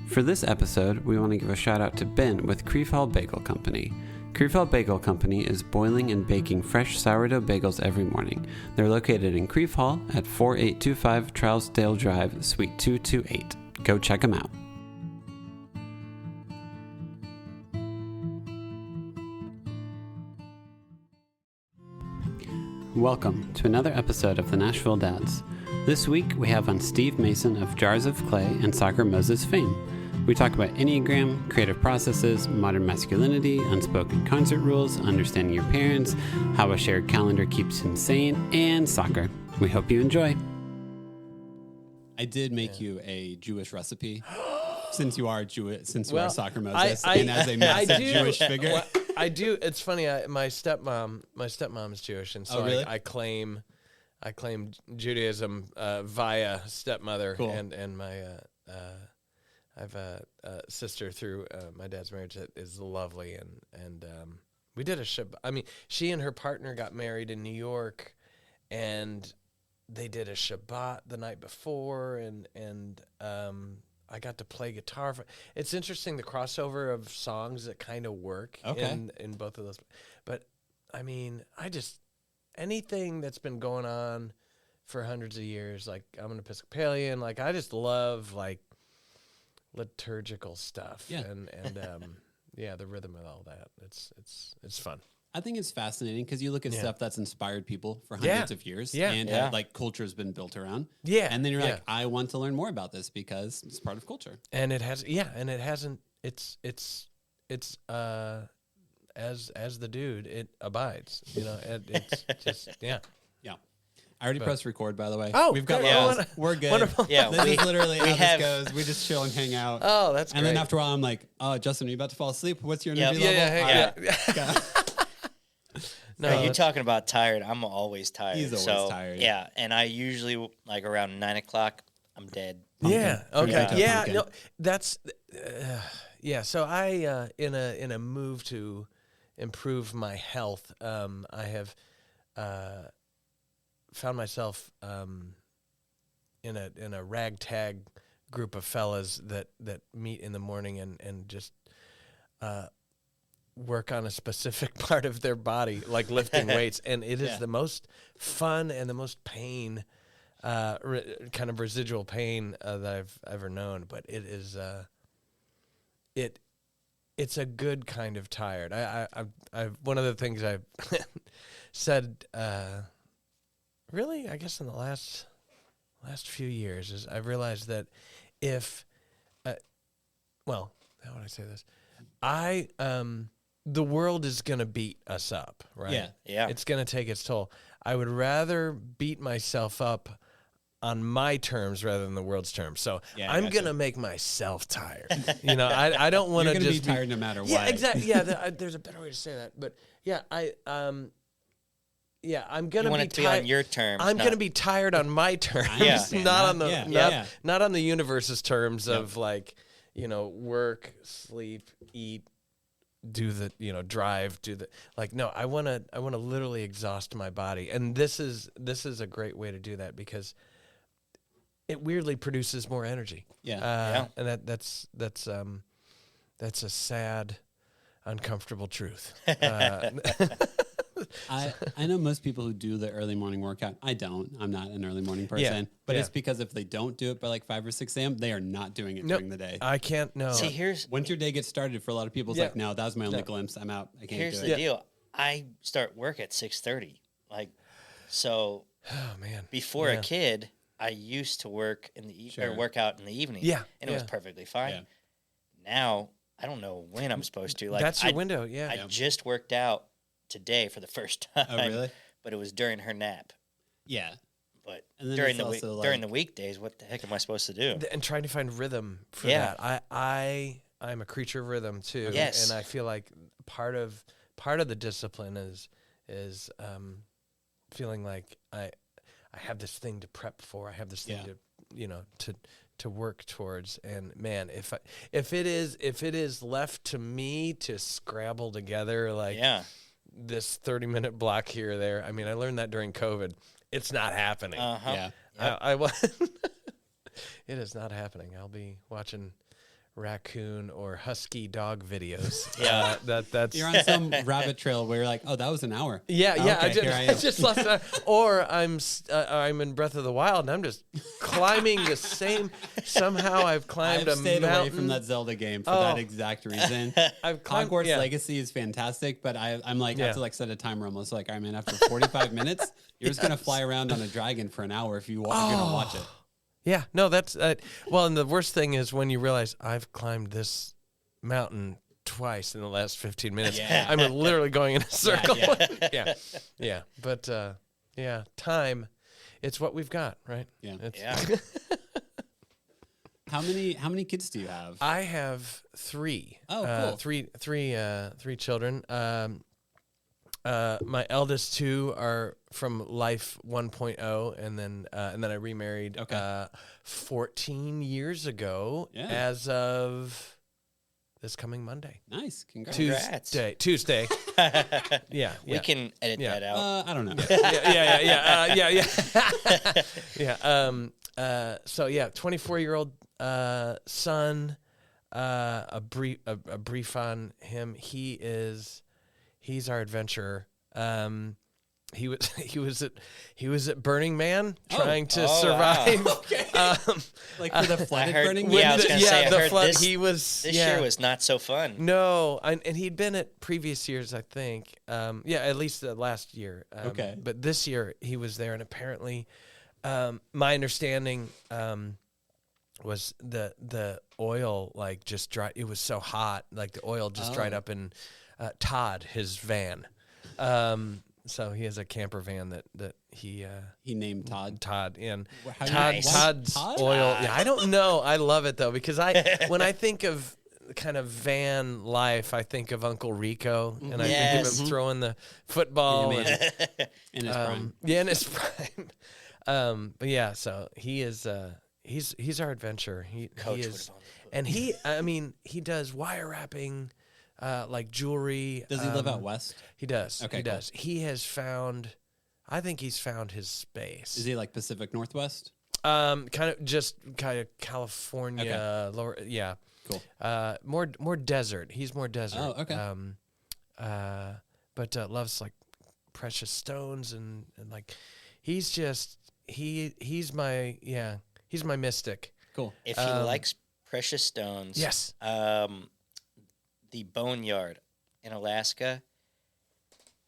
For this episode, we want to give a shout out to Ben with Creefall Bagel Company. Creefall Bagel Company is boiling and baking fresh sourdough bagels every morning. They're located in Creefall at 4825 Trousdale Drive, Suite 228. Go check them out. Welcome to another episode of the Nashville Dads. This week we have on Steve Mason of Jars of Clay and Soccer Moses fame. We talk about enneagram, creative processes, modern masculinity, unspoken concert rules, understanding your parents, how a shared calendar keeps him sane, and soccer. We hope you enjoy. I did make you a Jewish recipe, since you are Jewish, since you are Soccer Moses, and as a massive Jewish figure. Well, I do. It's funny. My stepmom is Jewish, and so really? I claim Judaism via stepmother, Cool. and my I have a sister through my dad's marriage that is lovely, and we did a Shabbat. I mean, she and her partner got married in New York, and they did a Shabbat the night before, and I got to play guitar. It's interesting, the crossover of songs that kind of work in both of those. But I mean, anything that's been going on for hundreds of years, like I'm an Episcopalian, like I just love like liturgical stuff, and the rhythm of all that. It's fun. I think it's fascinating because you look at stuff that's inspired people for hundreds of years, and like culture has been built around. And then you're like, I want to learn more about this because it's part of culture. And it has, and it hasn't. It's as the dude, it abides. You know, it's just I already pressed record, by the way. Oh, we've got good. We're good. Wonderful. Yeah, this is literally how this goes. We just chill and hang out. Oh, that's great. And then after a while, I'm like, "Oh, Justin, are you about to fall asleep? What's your energy level?" Yeah. No, you're talking about tired. I'm always tired. He's always tired. Yeah, and I usually like around 9 o'clock, I'm dead. Yeah. Okay. Yeah. No, that's So I in a move to improve my health, I have found myself in a ragtag group of fellas that meet in the morning and just work on a specific part of their body, like lifting weights, and it is the most fun and the most pain, kind of residual pain that I've ever known. But it is it's a good kind of tired. I've one of the things I've said. Really, I guess in the last few years is I've realized that if, how would I say this? The world is going to beat us up, right? Yeah. It's going to take its toll. I would rather beat myself up on my terms rather than the world's terms. So I'm going to make myself tired. You know, I don't want to just be tired no matter what. Yeah, exactly. Yeah, there's a better way to say that. But I'm gonna be tired on your terms. I'm gonna be tired on my terms, not on the universe's terms of like, work, sleep, eat, do the drive, do the like. No, I wanna literally exhaust my body, and this is a great way to do that because it weirdly produces more energy. And that's a sad, uncomfortable truth. I know most people who do the early morning workout. I don't. I'm not an early morning person. But it's because if they don't do it by like 5 or 6 a.m., they are not doing it during the day. I can't. No. See, once your day gets started, for a lot of people, it's like, no, that was my only glimpse. I'm out. I can't do it. Here's the deal. I start work at 6:30. Oh man. Before a kid, I used to work in the or work out in the evening. Yeah. And it was perfectly fine. Yeah. Now I don't know when I'm supposed to. Like that's your window. Yeah. I just worked out today for the first time. Oh, really? But it was during her nap. Yeah. But during the weekdays, what the heck am I supposed to do? And trying to find rhythm for that. I'm a creature of rhythm too. Yes. And I feel like part of the discipline is feeling like I have this thing to prep for. I have this thing to work towards. And man, if it is left to me to scrabble together this 30-minute block here or there. I mean, I learned that during COVID. It's not happening. Uh-huh. Yeah. It is not happening. I'll be watching raccoon or husky dog videos. Yeah. That's You're on some rabbit trail where you're like, oh, that was an hour. Yeah, Oh, yeah. okay, I just lost that. Or I'm in Breath of the Wild and I'm just climbing the same. Somehow I've climbed I've stayed mountain. away from that Zelda game for that exact reason. I've climbed, Hogwarts Legacy is fantastic, but I'm like, I have to like set a timer almost like, all right, man, after 45 minutes, you're just going to fly around on a dragon for an hour if you're going to watch it. Yeah, no, that's well, and the worst thing is when you realize I've climbed this mountain twice in the last 15 minutes. Yeah. I'm literally going in a circle. Yeah. Yeah. But time, it's what we've got, right? Yeah. How many kids do you have? I have 3. Oh, cool. Three children. My eldest 2 are from life 1.0, and then I remarried 14 years ago as of this coming Monday. Nice, congrats. Tuesday. Yeah, we can edit that out. I don't know. Yeah. So 24-year-old son. A brief on him. He's our adventurer. He was at Burning Man trying to survive. Wow. Okay. Like for the flooded Burning Man. Yeah, I was gonna say. I heard flood. this. This year was not so fun. No, and he'd been at previous years, I think. At least the last year. Okay. But this year he was there, and apparently, my understanding was the oil like just dried. It was so hot, like the oil just dried up in Todd, his van. So he has a camper van that he named Todd. Todd and Nice. Todd's oil. Yeah, I don't know. I love it though because when I think of kind of van life, I think of Uncle Rico, and I think of him throwing the football in his prime. Yeah, in his prime. But yeah, so he is. He's our adventurer. He is, and he does wire wrapping. Like jewelry. Does he live out west? He does. Okay, he cool. does. He has found. I think he's found his space. Is he like Pacific Northwest? Kind of California. Lower. Yeah. Cool. More desert. He's more desert. Oh, okay. But loves like precious stones and like he's just he's my mystic. Cool. If he likes precious stones, Yes. The Boneyard in Alaska,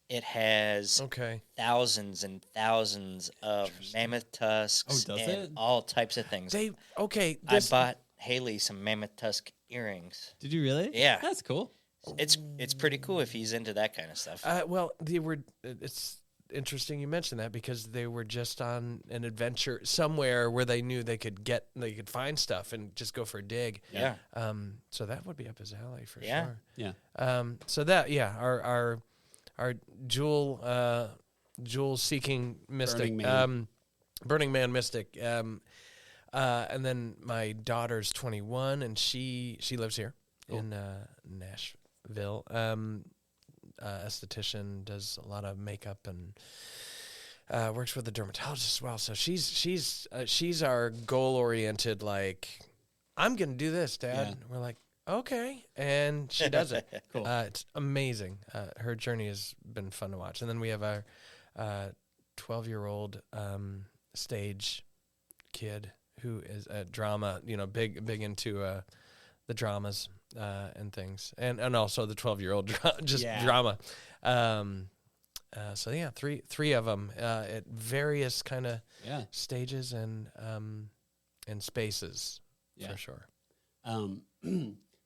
it has Okay. thousands and thousands of mammoth tusks Oh, does and it? all types of things. I bought Haley some mammoth tusk earrings. Did you really? Yeah. That's cool. It's pretty cool if he's into that kind of stuff. Well, they were. It's interesting you mentioned that because they were just on an adventure somewhere where they knew they could find stuff and just go for a dig. Yeah. So that would be up his alley for Yeah. sure. Yeah. So that our jewel seeking mystic, Burning Man mystic. And then my daughter's 21 and she lives here in Nashville. Esthetician, does a lot of makeup and works with a dermatologist as well. So she's our goal oriented. Like, I'm gonna do this, Dad. Yeah. We're like, okay, and she does it. Cool. It's amazing. Her journey has been fun to watch. And then we have our 12-year-old stage kid who is a drama. Big into the dramas. And things, and also the 12-year-old drama. So yeah, three of them at various kind of stages and spaces for sure.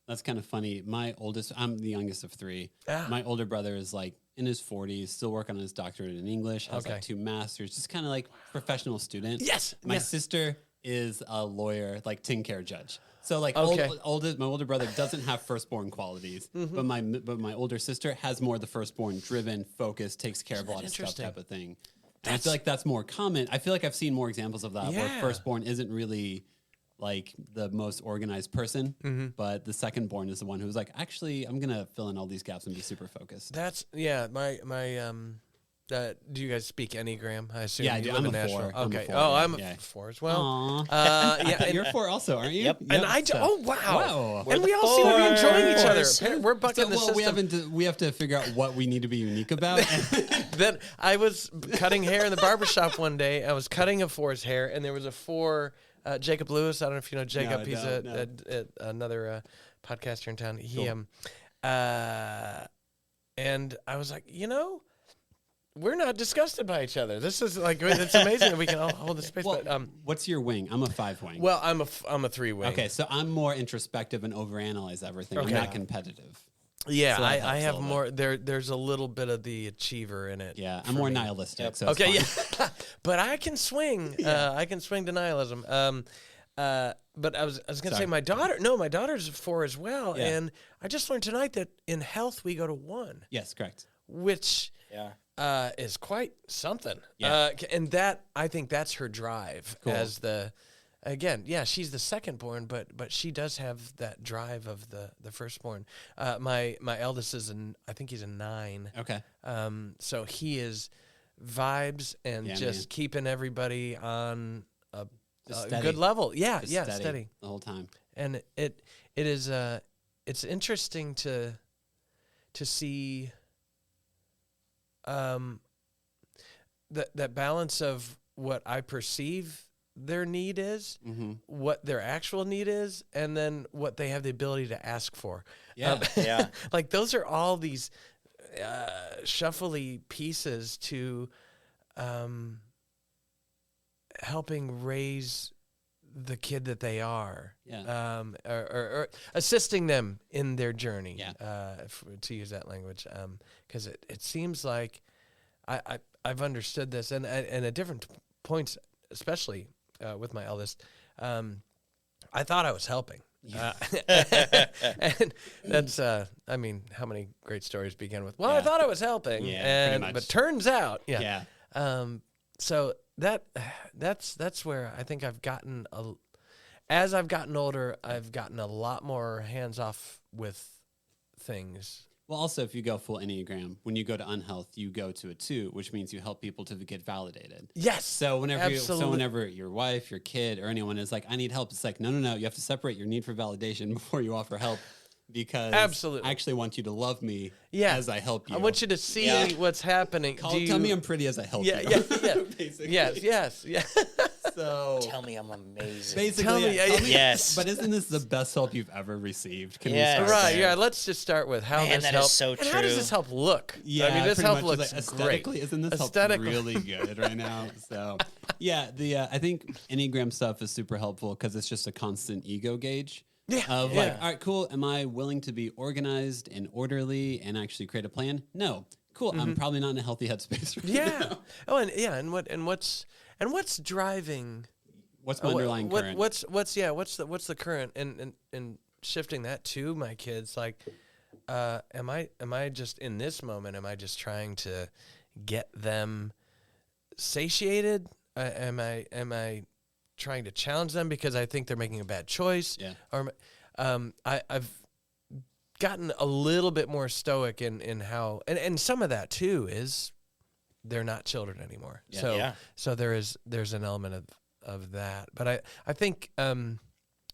That's kind of funny. My oldest, I'm the youngest of 3. My older brother is like in his 40s, still working on his doctorate in English, has like 2 masters, just kind of like professional student. Yes. My sister is a lawyer, like tin care judge. So like my older brother doesn't have firstborn qualities, but my older sister has more of the firstborn, driven, focused, takes care of a lot of stuff type of thing. And I feel like that's more common. I feel like I've seen more examples of that where firstborn isn't really like the most organized person, but the secondborn is the one who's like, actually, I'm gonna fill in all these gaps and be super focused. That's my do you guys speak Enneagram? I assume Yeah, you I'm live in a Nashville. 4. Okay. I'm a a 4 as well. Yeah, and you're 4 also, aren't you? Yep. And So- wow. Wow. And we all seem to be enjoying each other. Fours. We're bucking the system. We have to figure out what we need to be unique about. Then I was cutting hair in the barbershop one day. I was cutting a 4's hair, and there was a 4. Jacob Lewis. I don't know if you know Jacob. No, He's no. another podcaster in town. He Cool. and I was like, we're not disgusted by each other. This is like, it's amazing that we can all hold the space. Well, but what's your wing? I'm a 5 wing. well, I'm a 3 wing. Okay, so I'm more introspective and overanalyze everything. Okay. I'm not competitive. Yeah, So that I helps a have little more. There's a little bit of the achiever in it. Yeah, I'm for more me. nihilistic. Yep. So it's Okay, fine. yeah, but I can swing. I can swing to nihilism. But I was gonna say Sorry. my daughter. No, my daughter's 4 as well, Yeah. and I just learned tonight that in health we go to 1, Yes, correct. which Yeah. is quite something. Yeah. And that I think that's her drive Cool. as the. Again, yeah, she's the second born, but she does have that drive of the firstborn. My eldest is I think he's a 9. Okay. So he is vibes and Yeah, just man. keeping everybody on a Just a steady. good level. Yeah, Just yeah, steady. the whole time. And it is it's interesting to see that balance of what I perceive their need is, Mm-hmm. what their actual need is, and then what they have the ability to ask for. Yeah. Yeah. Like those are all these shuffly pieces to helping raise the kid that they are, Yeah. or assisting them in their journey, Yeah. to use that language, because it seems like I've understood this, and at different points, especially with my eldest, I thought I was helping. And that's, I mean, how many great stories begin with, well, I Yeah. thought I was helping, Yeah, pretty much. but turns out, Yeah. so that's where I think I've gotten as I've gotten older, I've gotten a lot more hands off with things. Well, also, if you go full Enneagram, when you go to unhealth, you go to a 2, which means you help people to get validated. Yes. So whenever absolutely. your wife, your kid, or anyone is like, I need help, it's like, no. You have to separate your need for validation before you offer help, because Absolutely. I actually want you to love me Yeah. as I help you. I want you to see what's happening. Tell me I'm pretty as I help you. Yeah. Basically. Yes. So Tell me I'm amazing. basically, Tell me- tell Yes. But isn't this the best help you've ever received? Can Yes. we start Right. there? Yeah. Let's just start with how Man, this that is helps. so and how does true. this help look? Yeah, I mean, this pretty help much. looks Like, great. aesthetically, isn't this help Aesthetically. really good right now? So, yeah, I think Enneagram stuff is super helpful because it's just a constant ego gauge. Yeah, Of yeah. like, all right, cool. Am I willing to be organized and orderly and actually create a plan? No. Cool. I'm probably not in a healthy headspace right Yeah. now. Oh, and what's driving? What's my underlying current? What's the current and shifting that to my kids? Like, am I just in this moment? Am I just trying to get them satiated? Am I trying to challenge them because I think they're making a bad choice? Yeah. Or I've gotten a little bit more stoic in how, and some of that too is they're not children anymore. Yeah. So there's an element of that. But I think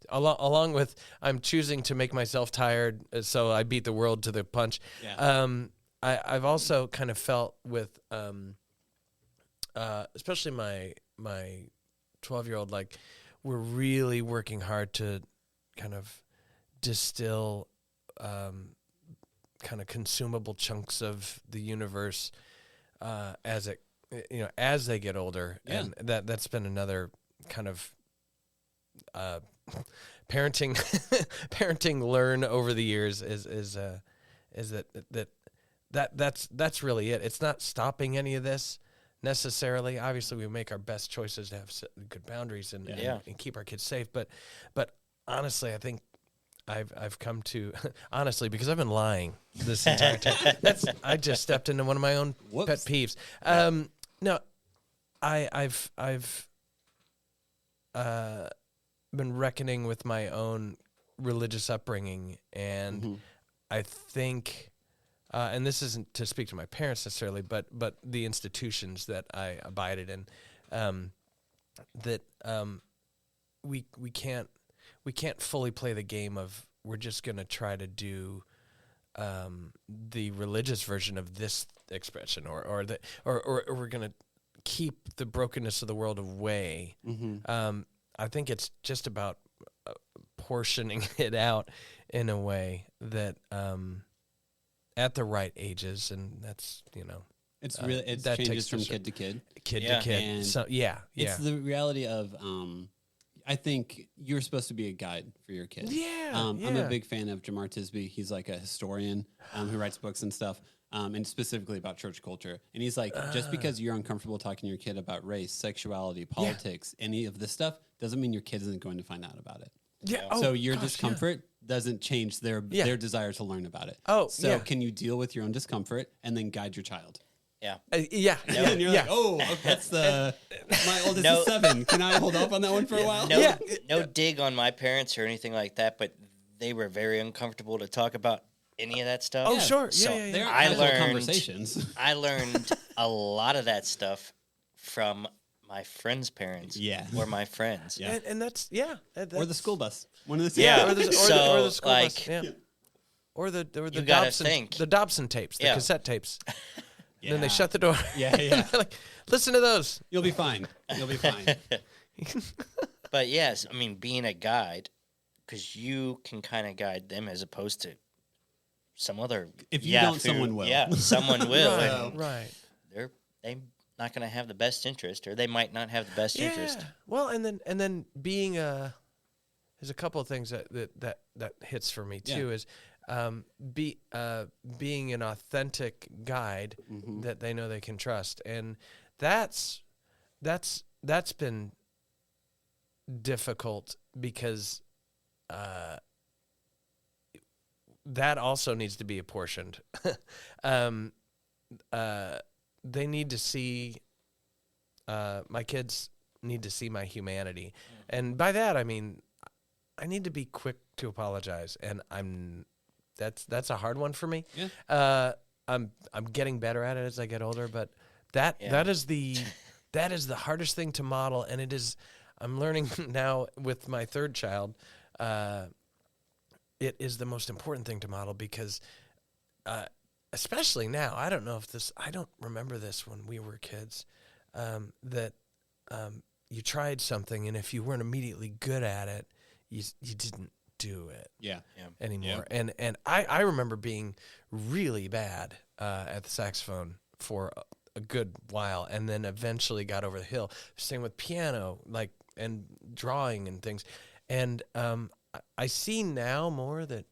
along with I'm choosing to make myself tired, so I beat the world to the punch. Yeah. I've also kind of felt with especially my 12-year-old, like we're really working hard to kind of distill kind of consumable chunks of the universe as they get older. Yeah. And that's been another kind of parenting learn over the years is that's really it. It's not stopping any of this necessarily. Obviously, we make our best choices to have good boundaries and keep our kids safe. But honestly, I think I've come to honestly, because I've been lying this entire time. I just stepped into one of my own pet peeves. No, I've been reckoning with my own religious upbringing, and I think and this isn't to speak to my parents necessarily, but the institutions that I abided in, that we can't fully play the game of we're just going to try to do the religious version of this expression, or we're going to keep the brokenness of the world away. I think it's just about portioning it out in a way that at the right ages, and that's it's really it changes from kid to kid, to kid. And so it's the reality of I think you're supposed to be a guide for your kid. I'm a big fan of Jamar Tisby. He's like a historian who writes books and stuff, and specifically about church culture. And he's like, just because you're uncomfortable talking to your kid about race, sexuality, politics, any of this stuff, doesn't mean your kid isn't going to find out about it. So your discomfort doesn't change their desire to learn about it. Can you deal with your own discomfort and then guide your child? And you're like, that's my oldest is 7. Can I hold off on that one for a while? No dig on my parents or anything like that, but they were very uncomfortable to talk about any of that stuff. Sure. So I learned conversations. I learned a lot of that stuff from my friends' parents. Or my friends. And that's or the school bus. One of the or the school bus. Or the Dobson tapes, the cassette tapes. And then they shut the door. They're like, listen to those. You'll be fine. But yes, I mean, being a guide, because you can kind of guide them as opposed to some other. If you don't, someone will. Yeah, someone will. Right. They're not going to have the best interest, or they might not have the best interest. Well, and then being there's a couple of things that hits for me too is. Being an authentic guide that they know they can trust, and that's been difficult because that also needs to be apportioned. They need to see my kids need to see my humanity, and by that I mean I need to be quick to apologize, and that's a hard one for me. I'm getting better at it as I get older, but that is the hardest thing to model, and it is. I'm learning now with my third child. It is the most important thing to model because, especially now, I don't remember this when we were kids. That you tried something, and if you weren't immediately good at it, you didn't do it anymore. And I remember being really bad at the saxophone for a good while, and then eventually got over the hill. Same with piano, and drawing and things. And I see now more that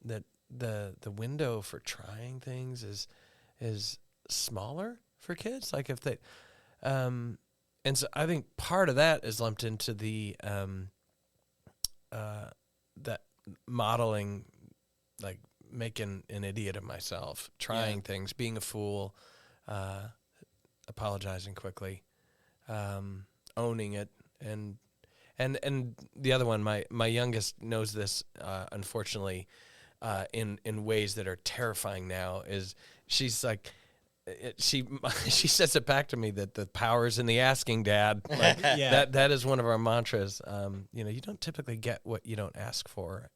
the window for trying things is smaller for kids. Like if they and so I think part of that is lumped into the that modeling, like making an idiot of myself, trying things, being a fool, apologizing quickly, owning it, and the other one, my youngest knows this, unfortunately, in ways that are terrifying now. Is she's like. She says it back to me that the power's in the asking, Dad. That is one of our mantras. You don't typically get what you don't ask for.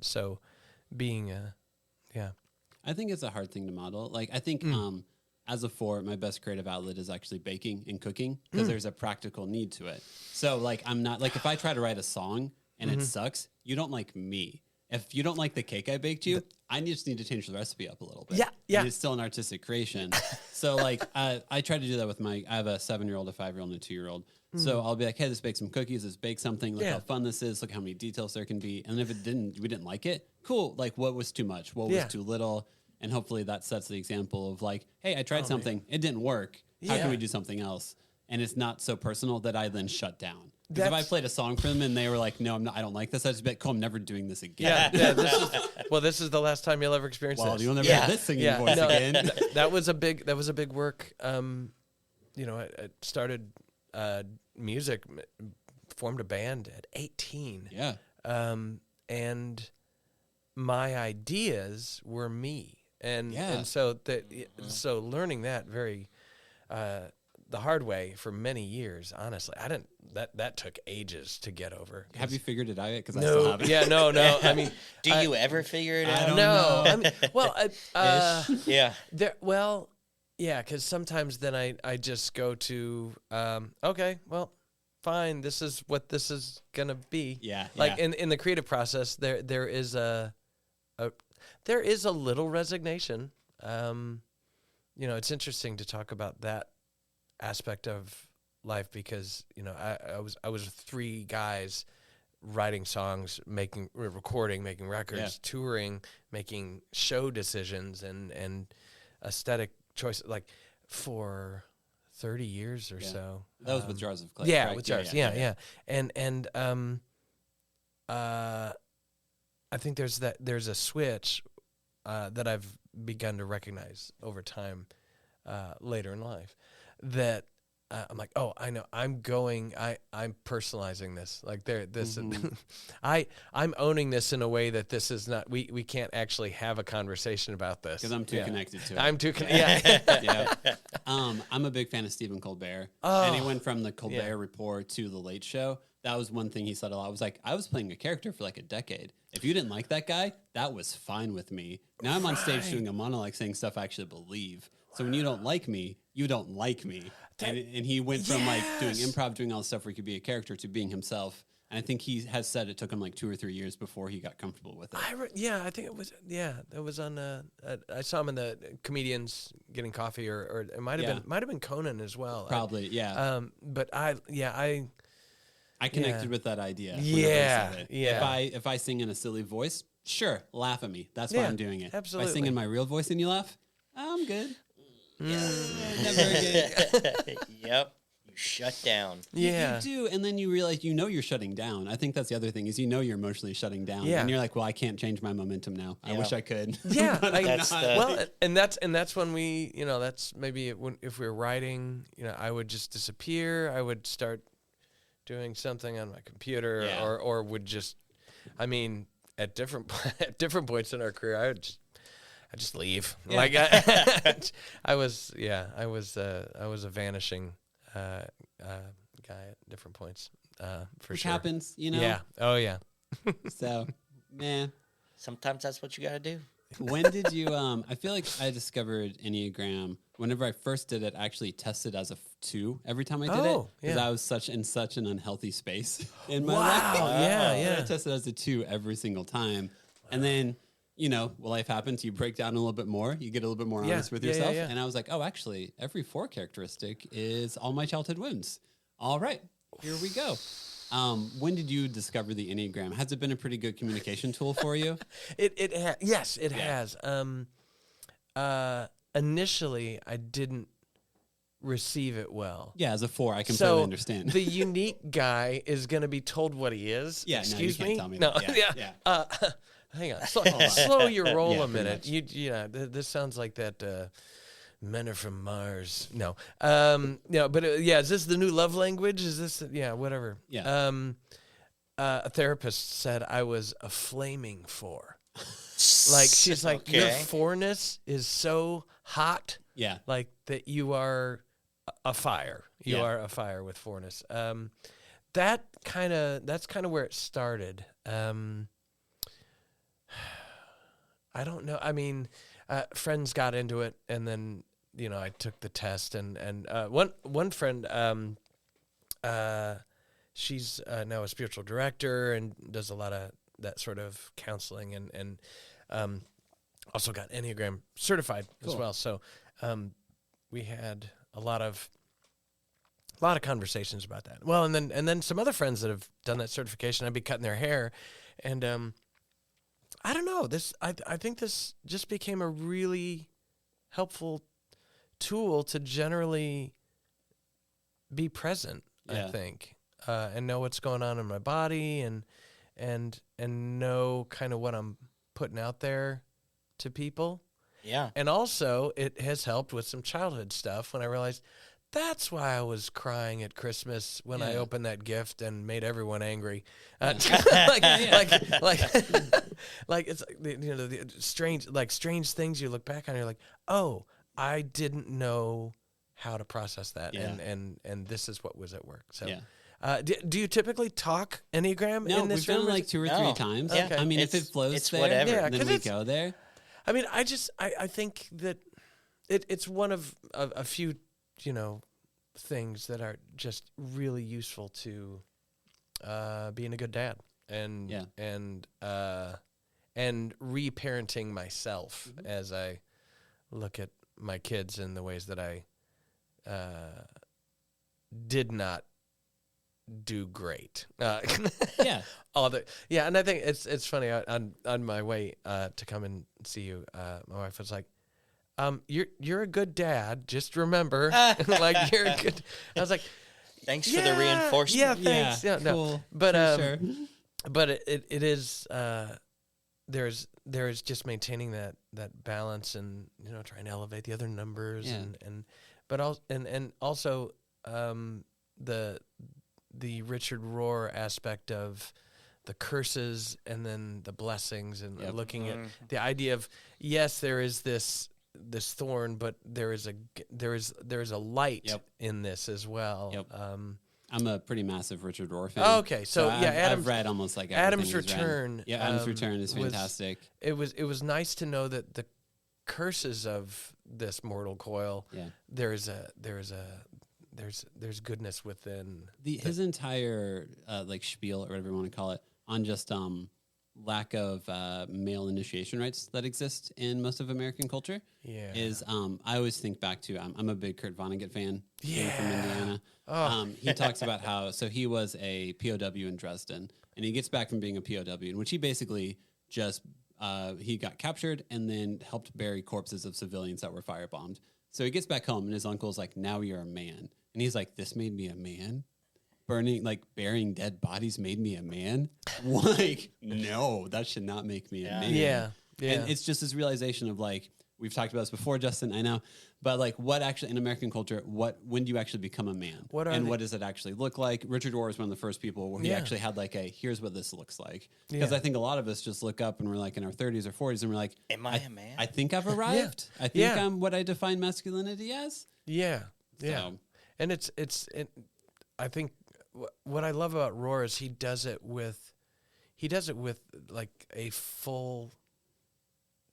So being I think it's a hard thing to model. Like I think as a 4, my best creative outlet is actually baking and cooking because there's a practical need to it. So like I'm not like if I try to write a song and it sucks, you don't like me. If you don't like the cake I baked you, I just need to change the recipe up a little bit. And it's still an artistic creation. So like I try to do that with I have a 7-year-old, a 5-year-old, and a 2-year-old. So I'll be like, hey, let's bake some cookies. Let's bake something. Look how fun this is. Look how many details there can be. And if we didn't like it, cool. Like what was too much? What was too little? And hopefully that sets the example of like, hey, I tried something. Man. It didn't work. How can we do something else? And it's not so personal that I then shut down. Because if I played a song for them and they were like, no, I don't like this, I'd just be like, cool, I'm never doing this again. This is the last time you'll ever experience this. You'll never have this singing voice again. That was a big work. I started music, formed a band at 18. And my ideas were me. and so that so learning that very the hard way for many years. Honestly, I didn't. That took ages to get over. Have you figured it out yet? Because no, I still haven't. Yeah, no. I mean, do you ever figure it out? I don't know. I mean, well, yeah. Well, yeah, because sometimes then I just go to okay, well, fine. This is what this is gonna be. Yeah. Like in the creative process, there is a little resignation. It's interesting to talk about that aspect of life because I was 3 guys writing songs, recording, making records, touring, making show decisions and aesthetic choices like for 30 years or so. That was with Jars of Clay. Yeah, right? with Jars. Yeah. And I think there's a switch that I've begun to recognize over time later in life that I'm like, oh, I know. I'm personalizing this. Like I'm owning this in a way that this is not. We can't actually have a conversation about this because I'm too connected to it. I'm too yeah. I'm a big fan of Stephen Colbert, Oh, and he went from the Colbert Report to the Late Show. That was one thing he said a lot. I was like, I was playing a character for like a decade. If you didn't like that guy, that was fine with me. Now I'm on stage doing a monologue saying stuff I actually believe. So when you don't like me, you don't like me. And he went from like doing improv, doing all this stuff where he could be a character to being himself. And I think he has said it took him like 2 or 3 years before he got comfortable with it. I think it was, that was on, I saw him in the Comedians Getting Coffee or it might have been Conan as well. Probably, But I connected with that idea. Yeah. If I sing in a silly voice, sure, laugh at me. That's why I'm doing it. Absolutely. If I sing in my real voice and you laugh, I'm good. Never again. Yep. You shut down. Yeah. You do, and then you realize you're shutting down. I think that's the other thing is you're emotionally shutting down. Yeah. And you're like, well, I can't change my momentum now. I wish I could. Yeah. That's that's when we, that's maybe if we were writing, I would just disappear. I would start doing something on my computer or would just, at different points in our career, I just leave. Yeah. Like I was a vanishing guy at different points. For Which sure. happens, Yeah. Oh yeah. So, man. Sometimes that's what you got to do. When did you? I feel like I discovered Enneagram whenever I first did it. I actually tested as a 2 every time I did it because I was in such an unhealthy space in my life. Yeah. I tested as a 2 every single time, and then. Life happens. You break down a little bit more. You get a little bit more honest with yourself. And I was like, oh, actually, every 4 characteristic is all my childhood wounds. All right, here we go. When did you discover the Enneagram? Has it been a pretty good communication tool for you? Yes, it has. Initially, I didn't receive it well. Yeah, as a 4, I completely understand. The unique guy is going to be told what he is. Yeah, Excuse no, you me. can't tell me that. Yeah. Hang on. Slow your roll a minute. This sounds like that men are from Mars. No. But is this the new love language? Is this whatever. Yeah. A therapist said I was a flaming 4. Like she's like your 4-ness is so hot. Yeah. Like that you are a fire. You are a fire with 4-ness. That's kind of where it started. I don't know. Friends got into it, and then I took the test, and one friend, she's now a spiritual director and does a lot of that sort of counseling, and also got Enneagram certified as well. So we had a lot of conversations about that. Well, and then some other friends that have done that certification, I'd be cutting their hair, and I don't know. I think this just became a really helpful tool to generally be present. I think, and know what's going on in my body, and know kind of what I'm putting out there to people. Yeah, and also it has helped with some childhood stuff when I realized. That's why I was crying at Christmas when I opened that gift and made everyone angry. like it's the strange things you look back on. And you're like, oh, I didn't know how to process that, and this is what was at work. So. Yeah. Do you typically talk Enneagram in this we've room? done like 2 or 3 times. Okay. I mean, if it flows there, whatever. then we go there. I mean, I think that it's one of a few, things that are just really useful to being a good dad and reparenting myself as I look at my kids in the ways that I did not do great. And I think it's funny. On my way to come and see you, my wife was like, "You're a good dad. Just remember, like you're a good." I was like, "Thanks for the reinforcement." Yeah, thanks. Yeah, cool. No. But sure. but it is there's just maintaining that balance and trying to elevate the other numbers but also the Richard Rohr aspect of the curses and then the blessings and looking at the idea of, yes, there is this thorn, but there is a light in this as well. Yep. I'm a pretty massive Richard Rohr fan. Oh, okay, so I've read almost like everything Adam's he's Return. Read. Yeah, Adam's Return is fantastic. It was nice to know that the curses of this mortal coil. Yeah. There's goodness within his entire like spiel or whatever you want to call it on just lack of male initiation rites that exist in most of American culture. Yeah, is I always think back to I'm a big Kurt Vonnegut fan. Being from Indiana. Oh. He talks about how he was a POW in Dresden and he gets back from being a POW in which he basically just he got captured and then helped bury corpses of civilians that were firebombed. So he gets back home and his uncle's like, "Now you're a man." And he's like, "This made me a man? Burying dead bodies made me a man?" Like, no, that should not make me a man. Yeah. And it's just this realization of like, we've talked about this before, Justin, I know, but like what actually in American culture, when do you actually become a man? What does it actually look like? Richard Rohr is one of the first people where he actually had like here's what this looks like. Because I think a lot of us just look up and we're like in our 30s or 40s and we're like, am I a man? I think I've arrived. I think I'm what I define masculinity as. Yeah. Yeah. So. And I think what I love about Rohr is he does it with like a full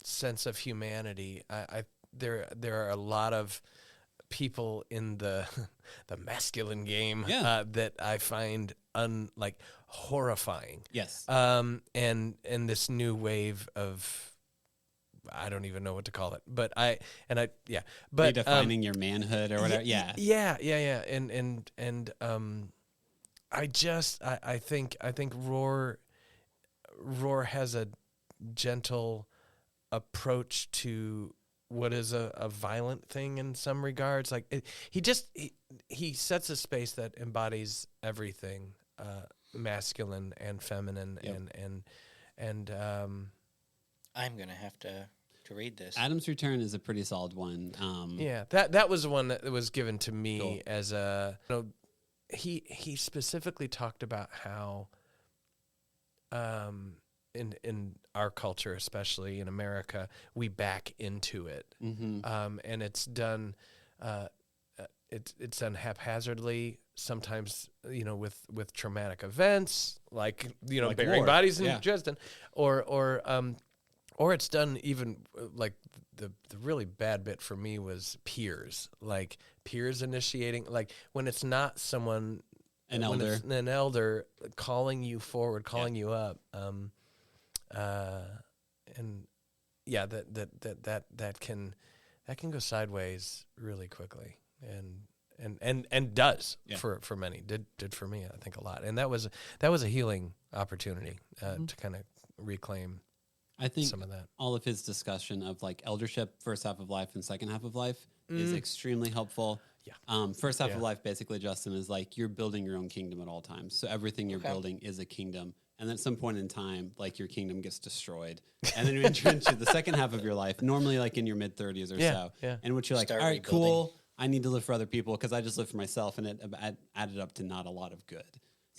sense of humanity. There are a lot of people in the masculine game that I find horrifying. Yes. And this new wave of I don't even know what to call it, but but redefining your manhood or whatever. Yeah. And I think Rohr has a gentle approach to what is a violent thing in some regards. Like he sets a space that embodies everything, masculine and feminine, and I'm gonna have to read this. Adam's Return is a pretty solid one. That was the one that was given to me as a. He specifically talked about how, in our culture, especially in America, we back into it, and it's done. It's done haphazardly. Sometimes, with traumatic events like burying war. Bodies in Dresden, or it's done even like the really bad bit for me was peers initiating, like when it's not someone, an elder calling you forward, calling you up, and that can go sideways really quickly, and does for many, did for me, I think, a lot, and that was a healing opportunity to kind of reclaim. I think some of that. All of his discussion of like eldership, first half of life and second half of life is extremely helpful. Yeah. First half of life, basically, Justin, is like you're building your own kingdom at all times. So everything you're building is a kingdom. And then at some point in time, like your kingdom gets destroyed. And then you enter into the second half of your life, normally like in your mid 30s or so. Yeah. In which you're like, all right, cool. I need to live for other people because I just live for myself. And it added up to not a lot of good.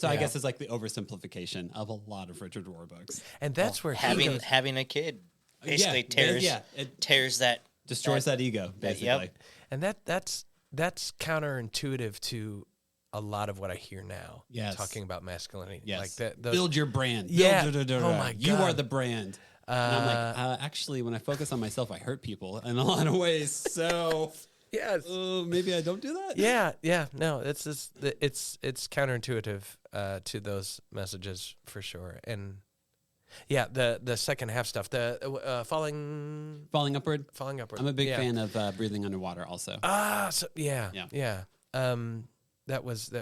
So I guess it's like the oversimplification of a lot of Richard Rohr books. And that's where having a kid basically tears that, destroys that ego, basically. Yep. And that's counterintuitive to a lot of what I hear now. Yes. Talking about masculinity. Yes. Like that. Build your brand. Yeah. Oh my God. You are the brand. And I'm like, actually, when I focus on myself, I hurt people in a lot of ways. So yes. Maybe I don't do that. Yeah. No, it's counterintuitive to those messages for sure. And yeah, the second half stuff, the falling upward. I'm a big fan of breathing underwater also. Yeah. That was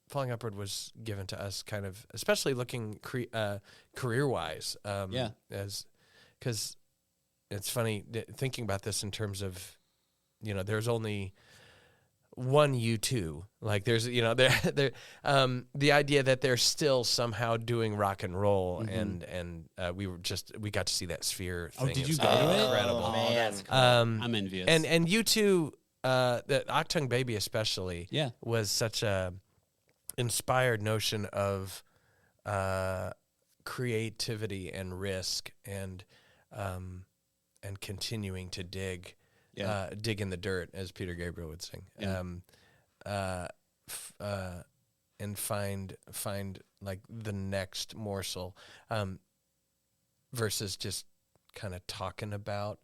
falling upward was given to us kind of, especially looking career wise. Because it's funny thinking about this in terms of, there's only one U2. Like there's, the idea that they're still somehow doing rock and roll, and we got to see that Sphere thing. Oh, did you go to it? Incredible. Oh, man. Cool. I'm envious. And U2, the Octung Baby especially, was such a inspired notion of creativity and risk and continuing to dig in the dirt, as Peter Gabriel would sing, and find like the next morsel, versus just kind of talking about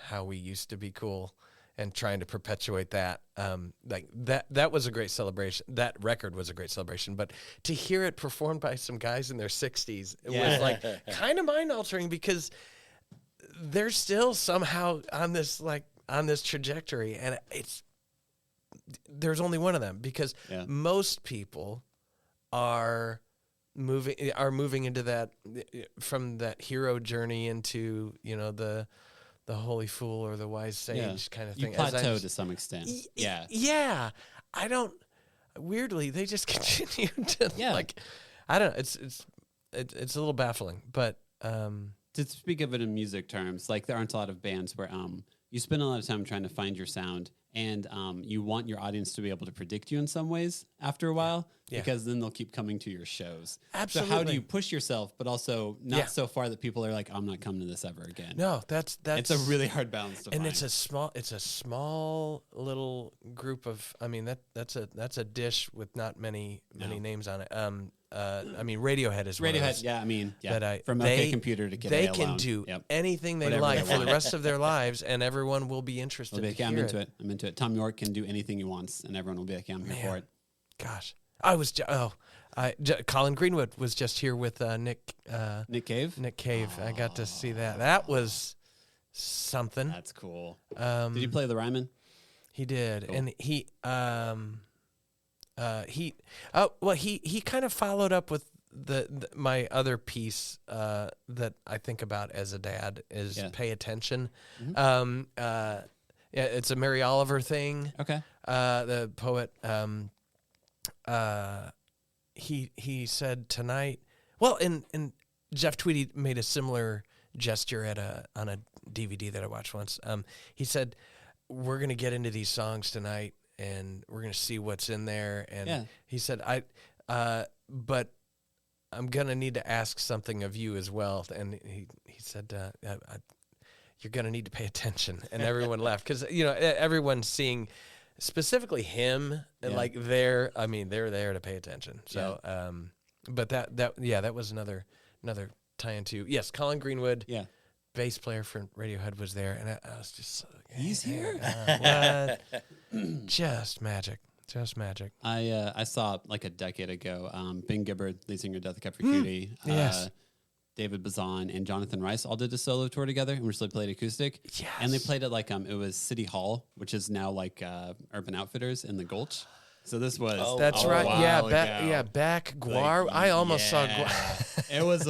how we used to be cool and trying to perpetuate that. Like that was a great celebration. That record was a great celebration, but to hear it performed by some guys in their 60s, it was like kind of mind altering, because they're still somehow on this trajectory, and there's only one of them, because most people are moving into that, from that hero journey into the holy fool or the wise sage kind of thing. You plateau to some extent. Yeah. Weirdly, they just continue to I don't know. It's a little baffling, but to speak of it in music terms, like there aren't a lot of bands where you spend a lot of time trying to find your sound, and you want your audience to be able to predict you in some ways after a while, because then they'll keep coming to your shows. Absolutely. So how do you push yourself, but also not so far that people are like, I'm not coming to this ever again? No, that's it's a really hard balance to find. And it's a small little group of. I mean that's a dish with not many names on it. Radiohead is Radiohead. From OK Computer to Kid they A can Alone. do anything they like for the rest of their lives, and everyone will be interested. I'm into it. I'm into it. Tom York can do anything he wants, and everyone will be like, I'm here for it. Gosh, Colin Greenwood was just here with Nick Cave. Nick Cave. I got to see that. That was something. That's cool. Did he play the Ryman? He did, cool. And he kind of followed up with my other piece that I think about as a dad is pay attention. Mm-hmm. It's a Mary Oliver thing. Okay. The poet. He said tonight. Well, and Jeff Tweedy made a similar gesture on a DVD that I watched once. He said, "We're going to get into these songs tonight, and we're going to see what's in there." And he said, but I'm going to need to ask something of you as well. And he said, you're going to need to pay attention. And everyone laughed, because, everyone's seeing specifically him, and they're there to pay attention. So, but that was another tie into, Colin Greenwood, bass player for Radiohead, was there. And I was just, he's here. What? Just magic. Just magic. I saw like a decade ago, Ben Gibbard, lead singer of Death Cab for Cutie, David Bazan, and Jonathan Rice all did a solo tour together, and which they played acoustic. Yes. And they played it like it was City Hall, which is now like Urban Outfitters in the Gulch. So this was that's right. Back Guar. I almost saw Guar. It was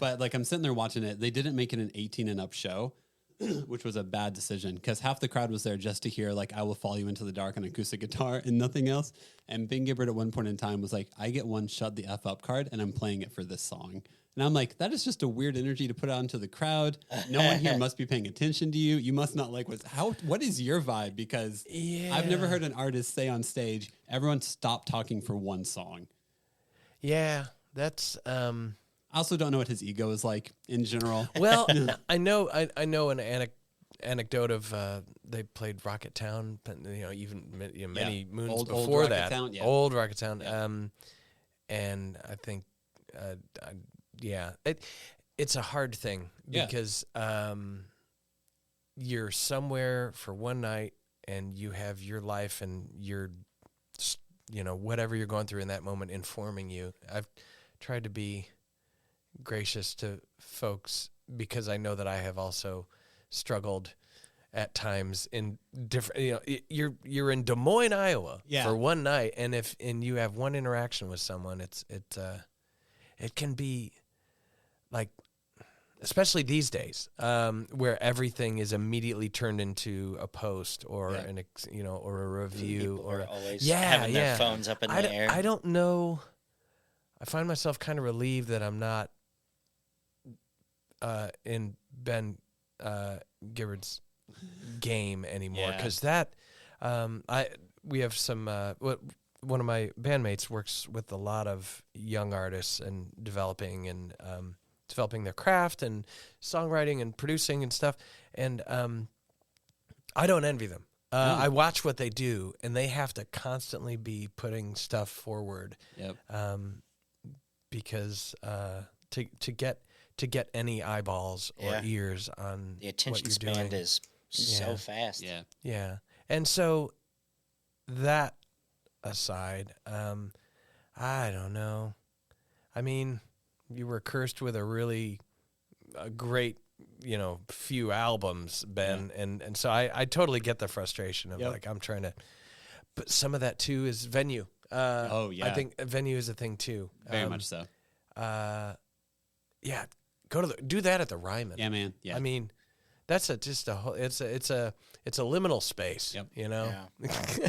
but I'm sitting there watching it. They didn't make it an 18 and up show, which was a bad decision, because half the crowd was there just to hear like "I Will Follow You Into the Dark" on acoustic guitar and nothing else. And Ben Gibbard at one point in time was like, "I get one Shut the F Up card, and I'm playing it for this song." And I'm like, that is just a weird energy to put out into the crowd. No one here must be paying attention to you. You must not like what is your vibe? Because I've never heard an artist say on stage, everyone stop talking for one song. Yeah, that's. I also don't know what his ego is like in general. Well, I know an anecdote of they played Rocket Town, many moons before that. Town, yeah. Old Rocket Town. Yeah. And I think, it's a hard thing because you're somewhere for one night and you have your life and your, whatever you're going through in that moment informing you. I've tried to be gracious to folks because I know that I have also struggled at times in different, you're in Des Moines, Iowa for one night. And you have one interaction with someone, it can be like, especially these days, where everything is immediately turned into a post or or a review. People or are always having their phones up in the air. I don't know. I find myself kind of relieved that I'm not in Ben Gibbard's game anymore, because we have some. One of my bandmates works with a lot of young artists and developing their craft and songwriting and producing and stuff. And I don't envy them. I watch what they do, and they have to constantly be putting stuff forward. Yep. Because to get any eyeballs or ears on the attention what you're span doing is so fast. Yeah. Yeah. And so that aside, I don't know. I mean, you were cursed with a great, few albums, Ben. Yeah. And so I totally get the frustration of like, I'm trying to, but some of that too is venue. I think venue is a thing too. Very much so. Yeah. Do that at the Ryman. Yeah, man. Yeah. I mean, that's it's a liminal space. Yep. Yeah.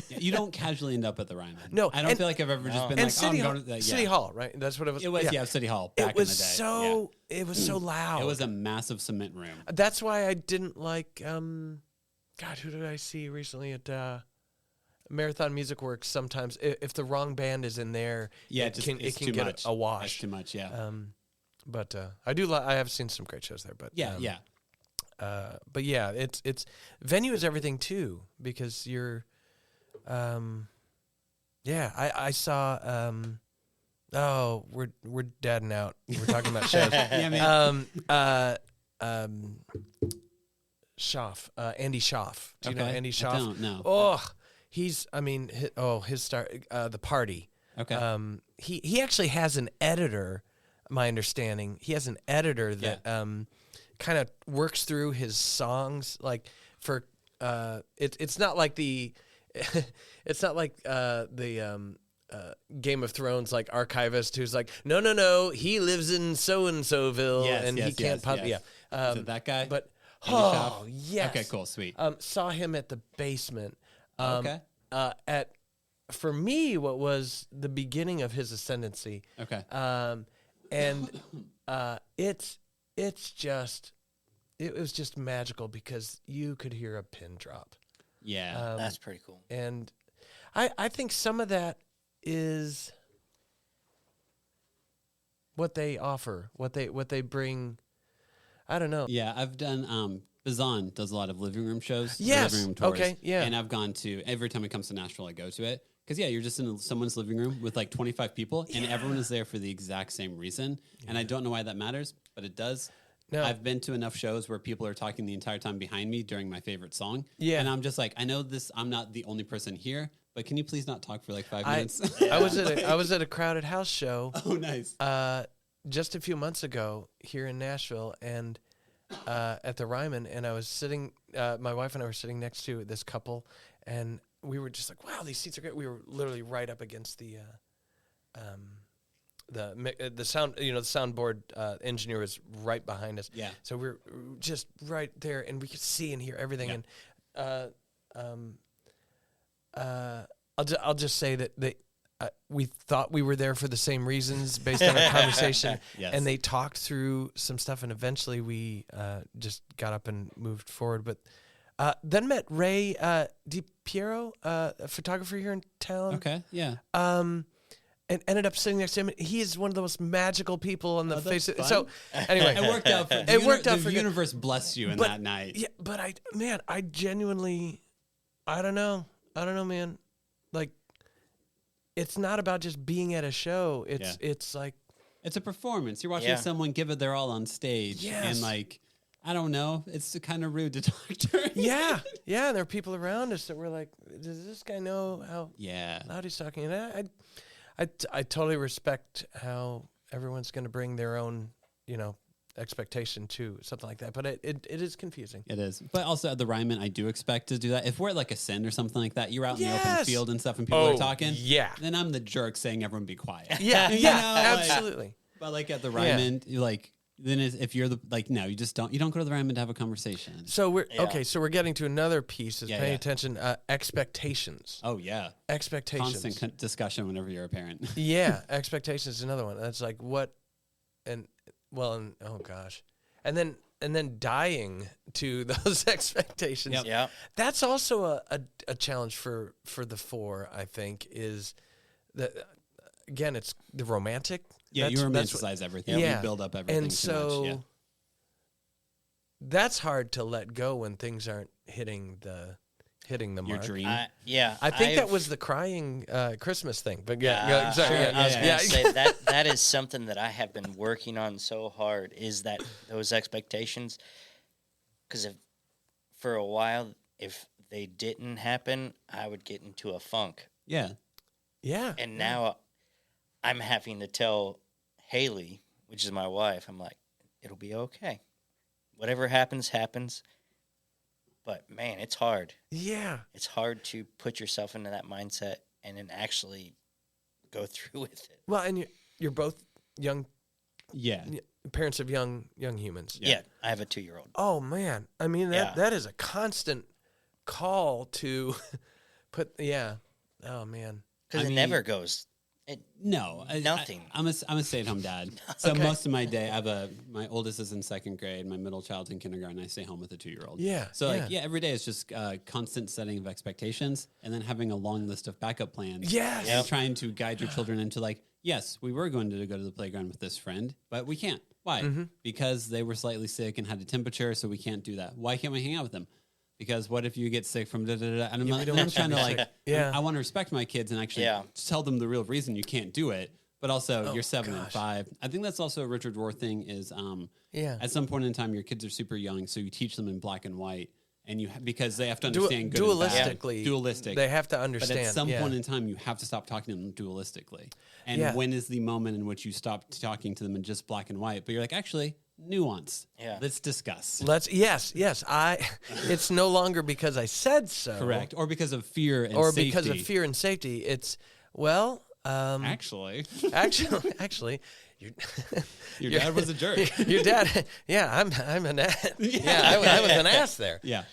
You don't casually end up at the Ryman. No, I don't feel like I've ever just been and like, City I'm going to that. City Hall, right? That's what it was. It was, City Hall back in the day. It was so loud. It was a massive cement room. That's why I didn't like, God, who did I see recently at Marathon Music Works? Sometimes if the wrong band is in there, it can get much. a wash. It's too much, yeah. But I have seen some great shows there. But but yeah, it's venue is everything too, because you're, I saw, we're dadding out. We're talking about shows. Yeah, man. Schaff, Andy Schaff. Do you know Andy Schaff? I don't know. Oh, his star, The Party. Okay. He actually has an editor. My understanding, he has an editor that kind of works through his songs, like for it's not like the Game of Thrones like archivist who's like no he lives in so and soville and he can't is it that guy? But yes, okay, cool, sweet. Saw him at the Basement. For me, what was the beginning of his ascendancy. Okay. And it was just magical because you could hear a pin drop. Yeah. That's pretty cool. And I think some of that is what they offer, what they bring. I don't know. Yeah, I've done Bazan does a lot of living room shows. Yes. Living room tours. Okay, yeah. And I've gone to, every time it comes to Nashville, I go to it. Because, you're just in someone's living room with like 25 people, and everyone is there for the exact same reason. Yeah. And I don't know why that matters, but it does. No. I've been to enough shows where people are talking the entire time behind me during my favorite song. Yeah. And I'm just like, I know I'm not the only person here, but can you please not talk for like 5 minutes? I was at a Crowded House show. Oh, nice. Just a few months ago here in Nashville, and at the Ryman, and I was sitting, my wife and I were sitting next to this couple, and we were just like, wow, these seats are great. We were literally right up against the sound, the soundboard engineer was right behind us. Yeah. So we were just right there, and we could see and hear everything. Yeah. And I'll just say that we thought we were there for the same reasons based on our conversation. Yes. And they talked through some stuff, and eventually we just got up and moved forward. But then met Ray DiPiero, a photographer here in town. Okay, yeah. And and ended up sitting next to him. He is one of the most magical people on the face. So Fun. anyway, It worked out. The universe blessed you in that night. Yeah, but I genuinely, I don't know, man. Like, it's not about just being at a show. It's like, it's a performance. You're watching someone give it their all on stage, and like, I don't know, it's kind of rude to talk to. Yeah. There are people around us that were like, does this guy know how loud he's talking? And I totally respect how everyone's going to bring their own, expectation to something like that. But it is confusing. It is. But also at the Ryman, I do expect to do that. If we're at like a Ascend or something like that, you're out in the open field and stuff and people are talking. Yeah. Then I'm the jerk saying everyone be quiet. Yeah. Absolutely. But like at the Ryman, you're like, then if you're no, you don't go to the Ryman to have a conversation. So we're getting to another piece is paying attention, expectations. Oh yeah. Expectations. Constant discussion whenever you're a parent. Yeah. Expectations is another one. That's like oh gosh. And then dying to those expectations. Yep. Yeah. That's also a challenge for the four, I think, is that again, it's the romantic. Yeah, you romanticize everything. Yeah. You build up everything and too much. That's hard to let go when things aren't hitting the mark. Your dream. I think that was the crying Christmas thing. But I was going to say that is something that I have been working on so hard, is that those expectations. Because for a while, if they didn't happen, I would get into a funk. Yeah. Yeah. And now I'm having to tell Haley, which is my wife, I'm like, it'll be okay. Whatever happens, happens. But, man, it's hard. Yeah. It's hard to put yourself into that mindset and then actually go through with it. Well, and you're both young parents of young humans. Yeah, I have a 2-year-old. Oh, man. I mean, that is a constant call to put, oh, man. Because it never goes. Nothing. I'm a stay-at-home dad. So most of my day, my oldest is in 2nd grade, my middle child's in kindergarten. I stay home with a 2-year-old. Yeah. So every day is just constant setting of expectations, and then having a long list of backup plans. Yes. And trying to guide your children into like, yes, we were going to go to the playground with this friend, but we can't. Why? Mm-hmm. Because they were slightly sick and had a temperature, so we can't do that. Why can't we hang out with them? Because what if you get sick from da-da-da-da? And I'm trying to like, I want to respect my kids and actually tell them the real reason you can't do it. But also, you're 7 and 5. I think that's also a Richard Rohr thing is at some point in time, your kids are super young, so you teach them in black and white. And because they have to understand good and bad. Dualistic. They have to understand. But at some point in time, you have to stop talking to them dualistically. And when is the moment in which you stop talking to them in just black and white? But you're like, actually, nuance. Yeah. Let's discuss. Yes. It's no longer because I said so. Correct. Or because of fear and safety. Or because of fear and safety. It's, actually, your dad was a jerk. Your dad, I'm an ass. I was an ass there. Yeah.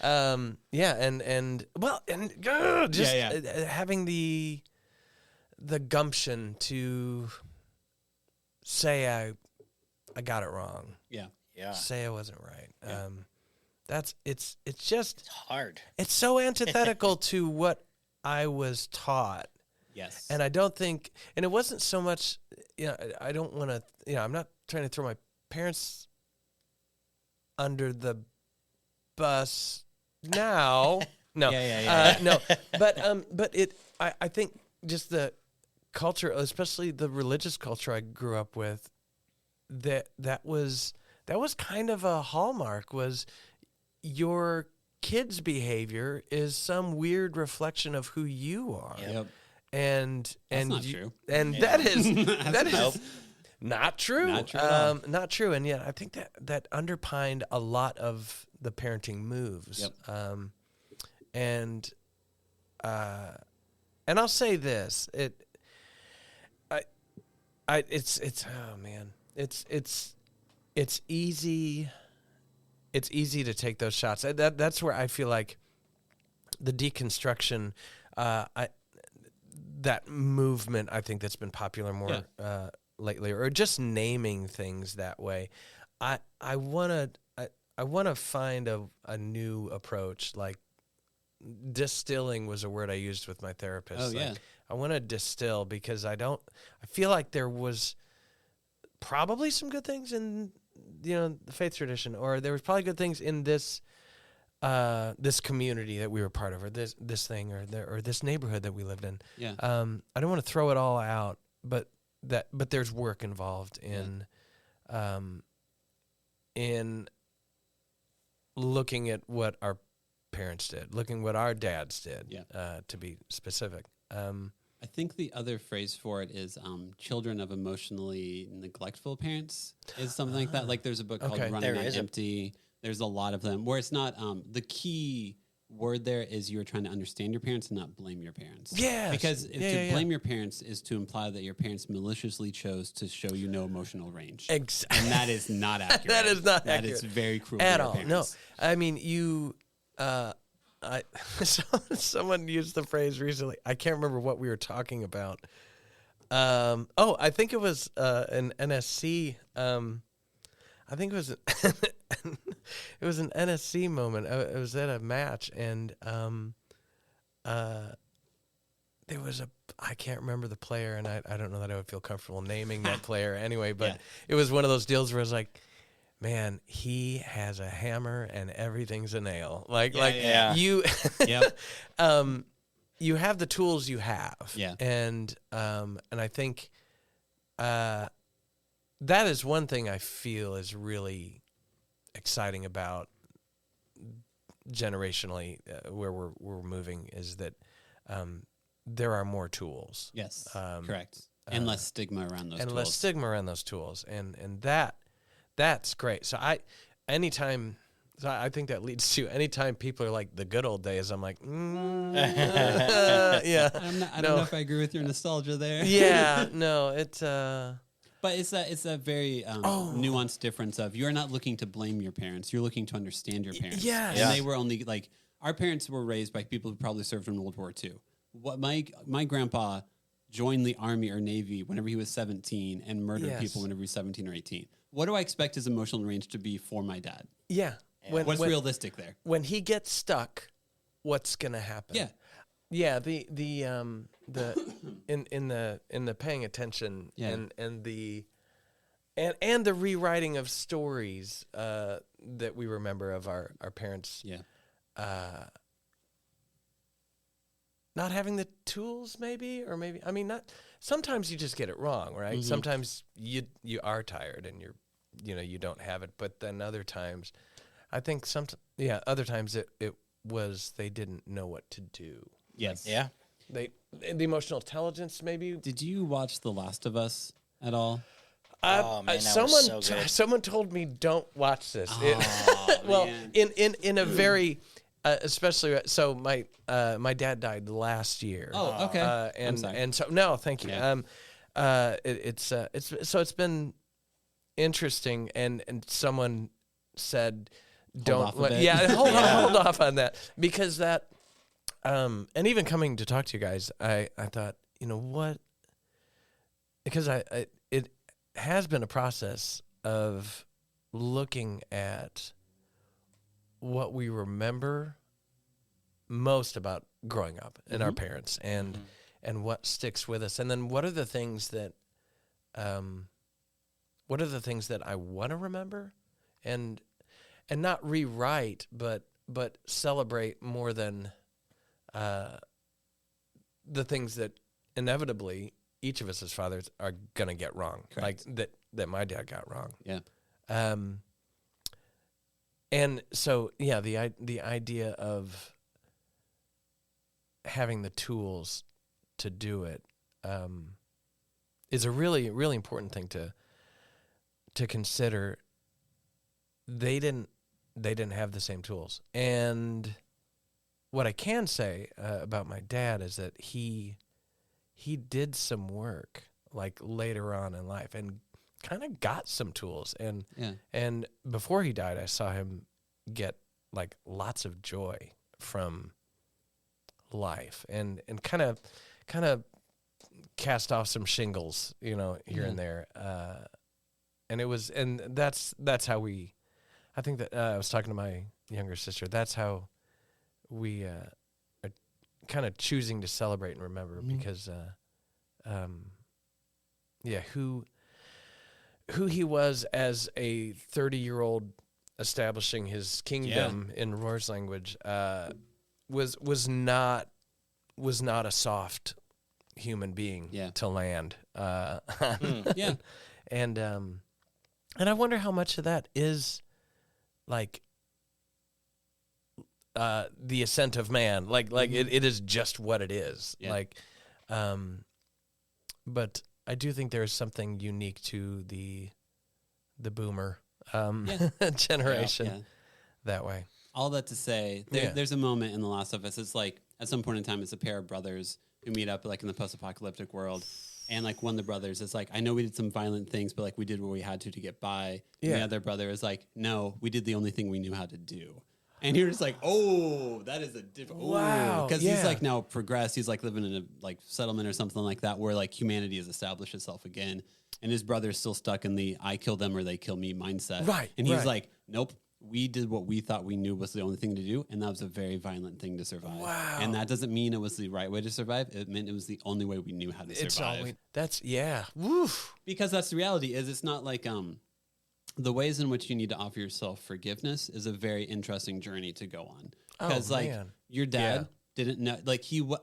Having the gumption to say I got it wrong. Yeah. Say I wasn't right. Yeah. It's just hard. It's so antithetical to what I was taught. Yes. And I don't think, and it wasn't so much, I don't want to, I'm not trying to throw my parents under the bus now. No. No. But I think just the culture, especially the religious culture I grew up with, that was kind of a hallmark, was your kid's behavior is some weird reflection of who you are. Yep. And that's not true. And that is not true. Not true at all. Not true. And yet I think that underpinned a lot of the parenting moves. Yep. And I'll say this. It's easy. It's easy to take those shots. That's where I feel like the deconstruction, that movement, I think that's been popular more lately, or just naming things that way. I want to find a new approach. Like distilling was a word I used with my therapist. Oh, yeah. distill, because I feel like there was probably some good things in, the faith tradition, or there was probably good things in this this community that we were part of, or this thing, or this neighborhood that we lived in. Yeah. I don't want to throw it all out, but there's work involved in looking at what our parents did, looking what our dads did, to be specific. I think the other phrase for it is children of emotionally neglectful parents is something like that. Like there's a book called Running on Empty. There's a lot of them where it's not the key word there is you're trying to understand your parents and not blame your parents. Yeah. Because to blame your parents is to imply that your parents maliciously chose to show you no emotional range. Exactly. And that is not accurate. That is not accurate. That is very cruel at to your all. parents. No. I mean, someone used the phrase recently. I can't remember what we were talking about. I think it was an NSC. I think it was it was an NSC moment. It was at a match, and there was I can't remember the player, and I don't know that I would feel comfortable naming that player anyway. But it was one of those deals where it's like, man, he has a hammer and everything's a nail. You, you have the tools you have. Yeah. And I think, that is one thing I feel is really exciting about generationally where we're moving, is that, there are more tools. Yes. Correct. And less stigma around those tools. And less stigma around those tools. And that's great. So I think that leads to anytime people are like the good old days, I'm like, yeah. I don't know if I agree with your nostalgia there. Yeah, no, it's but it's a very nuanced difference of you're not looking to blame your parents, you're looking to understand your parents. Yes. And they were only like our parents were raised by people who probably served in World War II. What my grandpa joined the Army or Navy whenever he was 17 and murdered people whenever he was 17 or 18. What do I expect his emotional range to be for my dad? Yeah. What's realistic there? When he gets stuck, what's going to happen? Yeah. Yeah, the in the paying attention and the rewriting of stories that we remember of our parents. Yeah. Not having the tools, maybe, I mean, not. Sometimes you just get it wrong, right? Mm-hmm. Sometimes you are tired and you don't have it, but then other times, I think other times it was they didn't know what to do. Yes. Yeah. The emotional intelligence, maybe. Did you watch The Last of Us at all? Oh man, that was so good. Someone told me don't watch this. Well, in a very especially so my dad died last year. Oh, okay. And so no, thank you. Yeah. It's been interesting, and someone said don't hold off on that, because that and even coming to talk to you guys, I thought, what, because it has been a process of looking at what we remember most about growing up and our parents, and what sticks with us, and then what are the things that I want to remember, and not rewrite, but celebrate more than the things that inevitably each of us as fathers are gonna get wrong. Correct. Like that my dad got wrong. Yeah. And so the idea of having the tools to do it is a really, really important thing to consider. They didn't have the same tools. And what I can say about my dad is that he did some work like later on in life and kind of got some tools. And before he died, I saw him get like lots of joy from life and kind of cast off some shingles, here and there. And that's how I think that I was talking to my younger sister. That's how we kind of choosing to celebrate and remember because, who he was as a 30-year-old establishing his kingdom in Roar's language was not a soft human being to land. And I wonder how much of that is like the ascent of man, like it is just what it is. But I do think there is something unique to the boomer generation that way. All that to say, there's a moment in The Last of Us. It's like at some point in time, it's a pair of brothers who meet up like in the post-apocalyptic world. And like one of the brothers is like, I know we did some violent things, but like we did what we had to get by. And the other brother is like, no, we did the only thing we knew how to do. And you're just like, oh, that is a different. Wow. Because he's like now progressed. He's like living in a like settlement or something like that where like humanity has established itself again. And his brother's still stuck in the I kill them or they kill me mindset. Right. And he's like, nope. We did what we thought we knew was the only thing to do, and that was a very violent thing to survive. Wow. And that doesn't mean it was the right way to survive. It meant it was the only way we knew how to survive. Woof. Because that's the reality is it's not like the ways in which you need to offer yourself forgiveness is a very interesting journey to go on. Because your dad didn't know, like you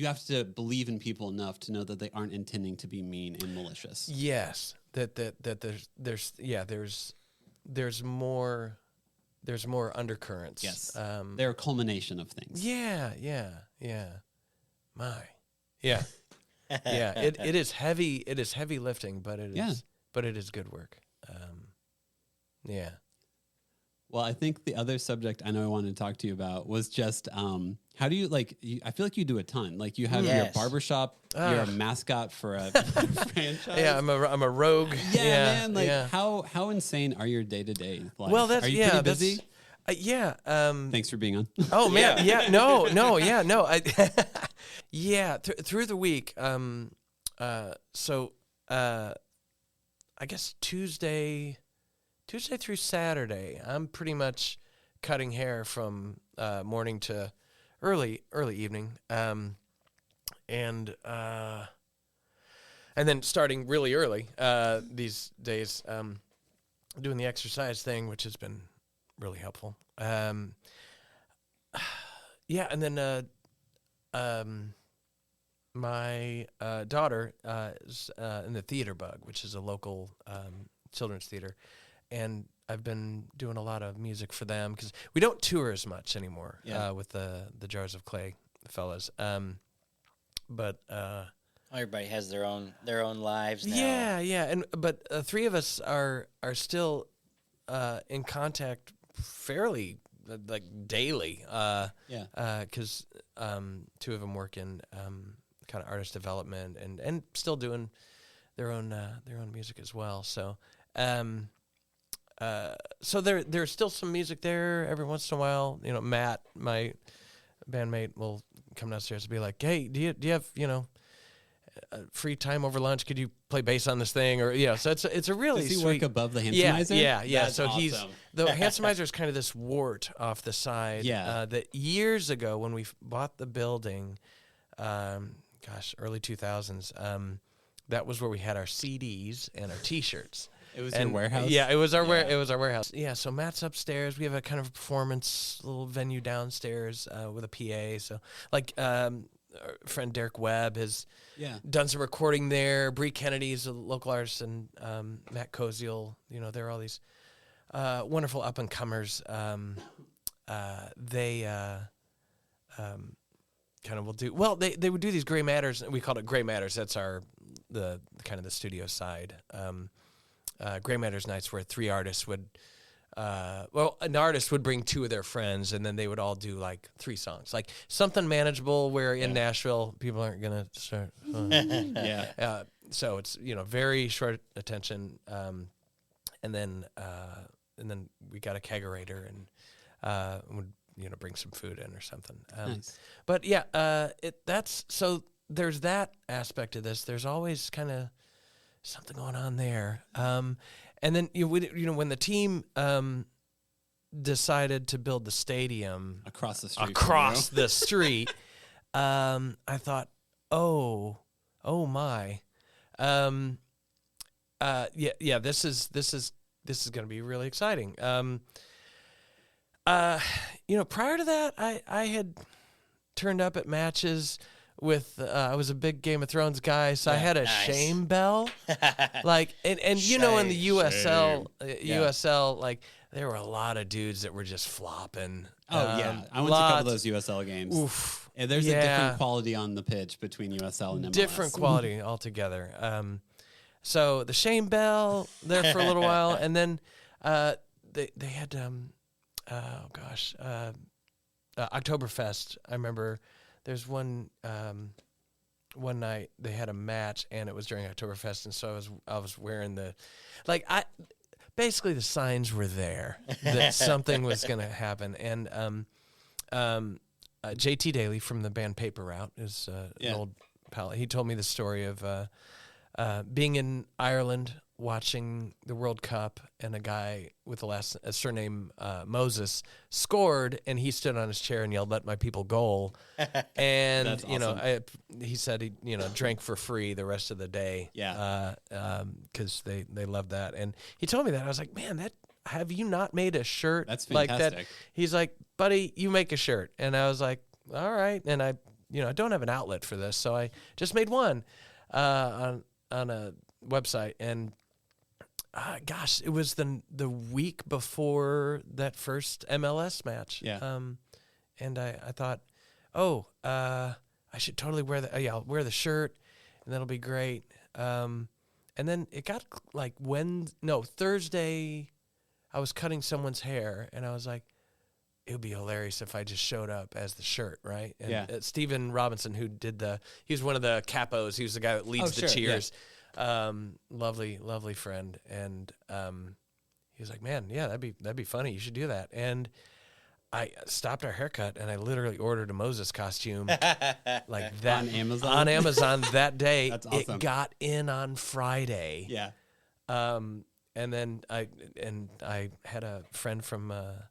have to believe in people enough to know that they aren't intending to be mean and malicious. Yes. That there's more undercurrents. Yes. They're a culmination of things. Yeah. It is heavy. It is heavy lifting, but it is good work. Well, I think the other subject I know I wanted to talk to you about was just how do you I feel like you do a ton. Like you have your barbershop, you're a mascot for a franchise. Yeah, I'm a rogue. Man. How insane are your day-to-day life? Well, are you pretty busy? Thanks for being on. Oh man, no. Through the week. I guess Tuesday through Saturday, I'm pretty much cutting hair from morning to early evening, and then starting really early these days, doing the exercise thing, which has been really helpful. And then my daughter is in the Theater Bug, which is a local children's theater. And I've been doing a lot of music for them because we don't tour as much anymore with the Jars of Clay fellas. But everybody has their own lives now. Yeah. But three of us are still in contact fairly like daily. Because two of them work in kind of artist development and still doing their own music as well. So. So there's still some music there every once in a while. You know, Matt, my bandmate, will come downstairs and be like, "Hey, do you have free time over lunch? Could you play bass on this thing?" Or so it's a really Does he sweet. work above the handsomeizer? Yeah. That's so awesome. the handsomeizer is kind of this wart off the side. That years ago when we bought the building, early 2000s, that was where we had our CDs and our T-shirts. It was your warehouse? Yeah, it was our warehouse. Yeah, so Matt's upstairs. We have a kind of performance little venue downstairs with a PA. So, our friend Derek Webb has done some recording there. Bree Kennedy's a local artist, and Matt Koziel. There are all these wonderful up-and-comers. They kind of will do... Well, they would do these Gray Matters. We called it Gray Matters. That's the kind of the studio side. Gray Matters nights where three artists would, an artist would bring two of their friends, and then they would all do like three songs, like something manageable. Where in Nashville, people aren't gonna start. So it's very short attention, and then we got a kegerator and would bring some food in or something. Nice. But that's so. There's that aspect of this. There's always kind of something going on there. And then when the team decided to build the stadium across the street, I thought, oh my, this is going to be really exciting. Prior to that, I had turned up at matches with, I was a big Game of Thrones guy, so I had a shame bell, like, and in the USL, like, there were a lot of dudes that were just flopping. Oh yeah, I went to a couple of those USL games. Oof. And there's a different quality on the pitch between USL and MLS. Different quality altogether. So the shame bell there for a little while, and then they had Oktoberfest. I remember there's one night they had a match, and it was during Oktoberfest, and so I was wearing basically the signs were there that something was going to happen, and JT Daly from the band Paper Route is an old pal. He told me the story of being in Ireland watching the World Cup, and a guy with a surname Moses scored, and he stood on his chair and yelled, "Let my people goal!" And That's awesome. he said he drank for free the rest of the day. Because they loved that, and he told me that. I was like, man, have you not made a shirt That's like fantastic. that? He's like, buddy, you make a shirt, and I was like, all right, and I don't have an outlet for this, so I just made one on a website, and gosh, it was the week before that first MLS match. Yeah. And I thought, I should totally wear I'll wear the shirt, and that'll be great. And then it got like Thursday, I was cutting someone's hair, and I was like, it would be hilarious if I just showed up as the shirt, right? And Stephen Robinson, who he was one of the capos. He was the guy that leads the cheers. Yeah. Lovely friend, and he was like, man, yeah, that'd be funny. You should do that. And I stopped our haircut, and I literally ordered a Moses costume like that on Amazon that day. That's awesome. It got in on Friday. Yeah. And then I had a friend from a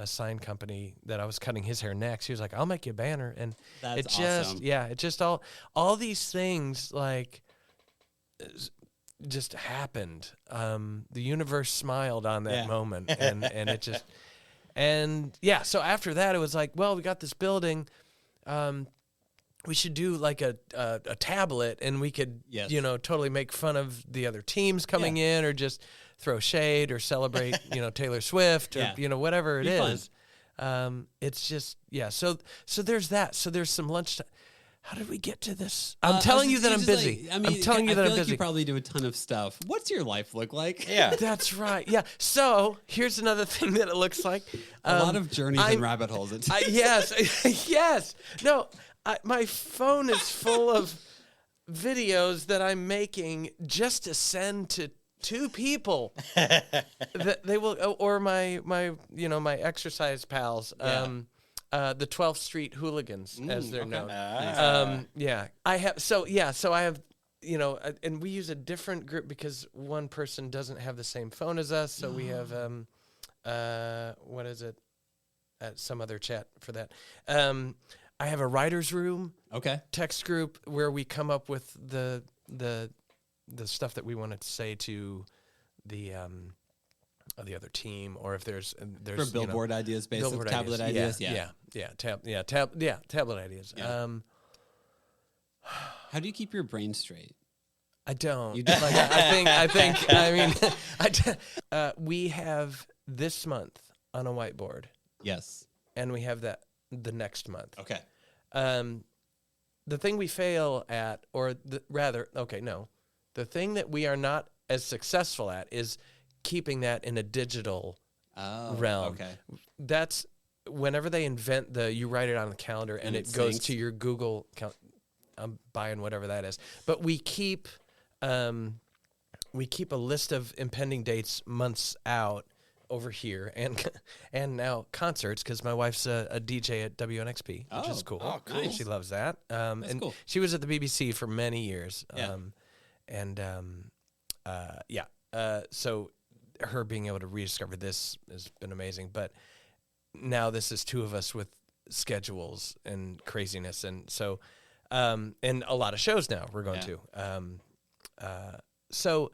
sign company that I was cutting his hair next. He was like, I'll make you a banner. And that's awesome. Awesome. It just all these things like just happened. The universe smiled on that moment, and it just, and so after that it was like, well, we got this building, we should do like a tablet, and we could totally make fun of the other teams coming in, or just throw shade, or celebrate Taylor Swift, or whatever it is. It's just so there's that. So there's some lunchtime. How did we get to this? I'm telling you that I'm busy. I'm telling you that I'm busy. You probably do a ton of stuff. What's your life look like? Yeah, that's right. Yeah. So here's another thing that it looks like. A lot of journeys and rabbit holes. Yes. No, my phone is full of videos that I'm making just to send to two people that they will, or my exercise pals. The 12th Street Hooligans, as they're known. I have. So I have. And we use a different group because one person doesn't have the same phone as us. So we have what is it? Some other chat for that. I have a writer's room. Okay. Text group where we come up with the stuff that we want to say to the other team, or if there's for billboard ideas, basically tablet ideas. Tablet ideas. Yeah. How do you keep your brain straight? I don't. You just I think. I mean, we have this month on a whiteboard. Yes. And we have that the next month. Okay. The thing we fail at, the thing that we are not as successful at is keeping that in a digital realm. Okay. That's whenever they invent you write it on the calendar and it goes to your Google account. I'm buying whatever that is. But we keep a list of impending dates months out over here, and now concerts, because my wife's a DJ at WNXP, which is cool. Oh, cool. She loves that. And cool. She was at the BBC for many years. So her being able to rediscover this has been amazing. But now this is two of us with schedules and craziness. And so, and a lot of shows now we're going to. So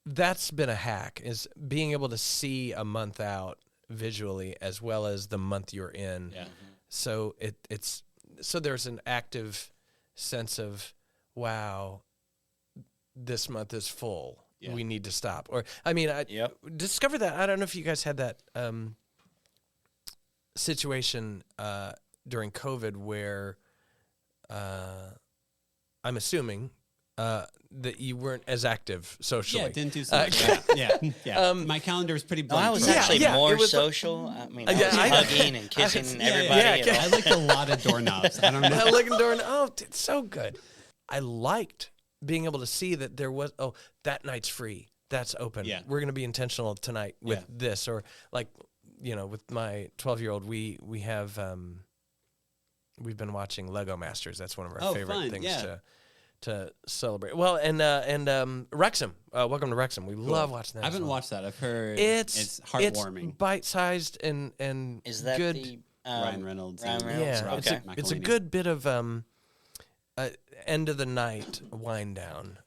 that's been a hack, is being able to see a month out visually as well as the month you're in. Yeah. So so there's an active sense of, wow, this month is full. Yeah. We need to stop. Or, I mean, I discovered that. I don't know if you guys had that situation during COVID where I'm assuming that you weren't as active socially. Yeah, didn't do so much. Yeah. My calendar is pretty blank. No, I was actually more social. I mean, I was hugging and kissing everybody. I licked a lot of doorknobs. I don't know. Licking doorknobs. Oh, it's so good. I liked being able to see that there was, that night's free. That's open. Yeah. We're going to be intentional tonight with this. Or like, with my 12-year-old, we have, we've been watching Lego Masters. That's one of our favorite things to celebrate. Well, and Wrexham. Welcome to Wrexham. We love watching that. I haven't watched that. I've heard it's heartwarming. It's bite-sized and is that good. The, Ryan Reynolds. Yeah, okay. It's a good bit of end of the night wind down.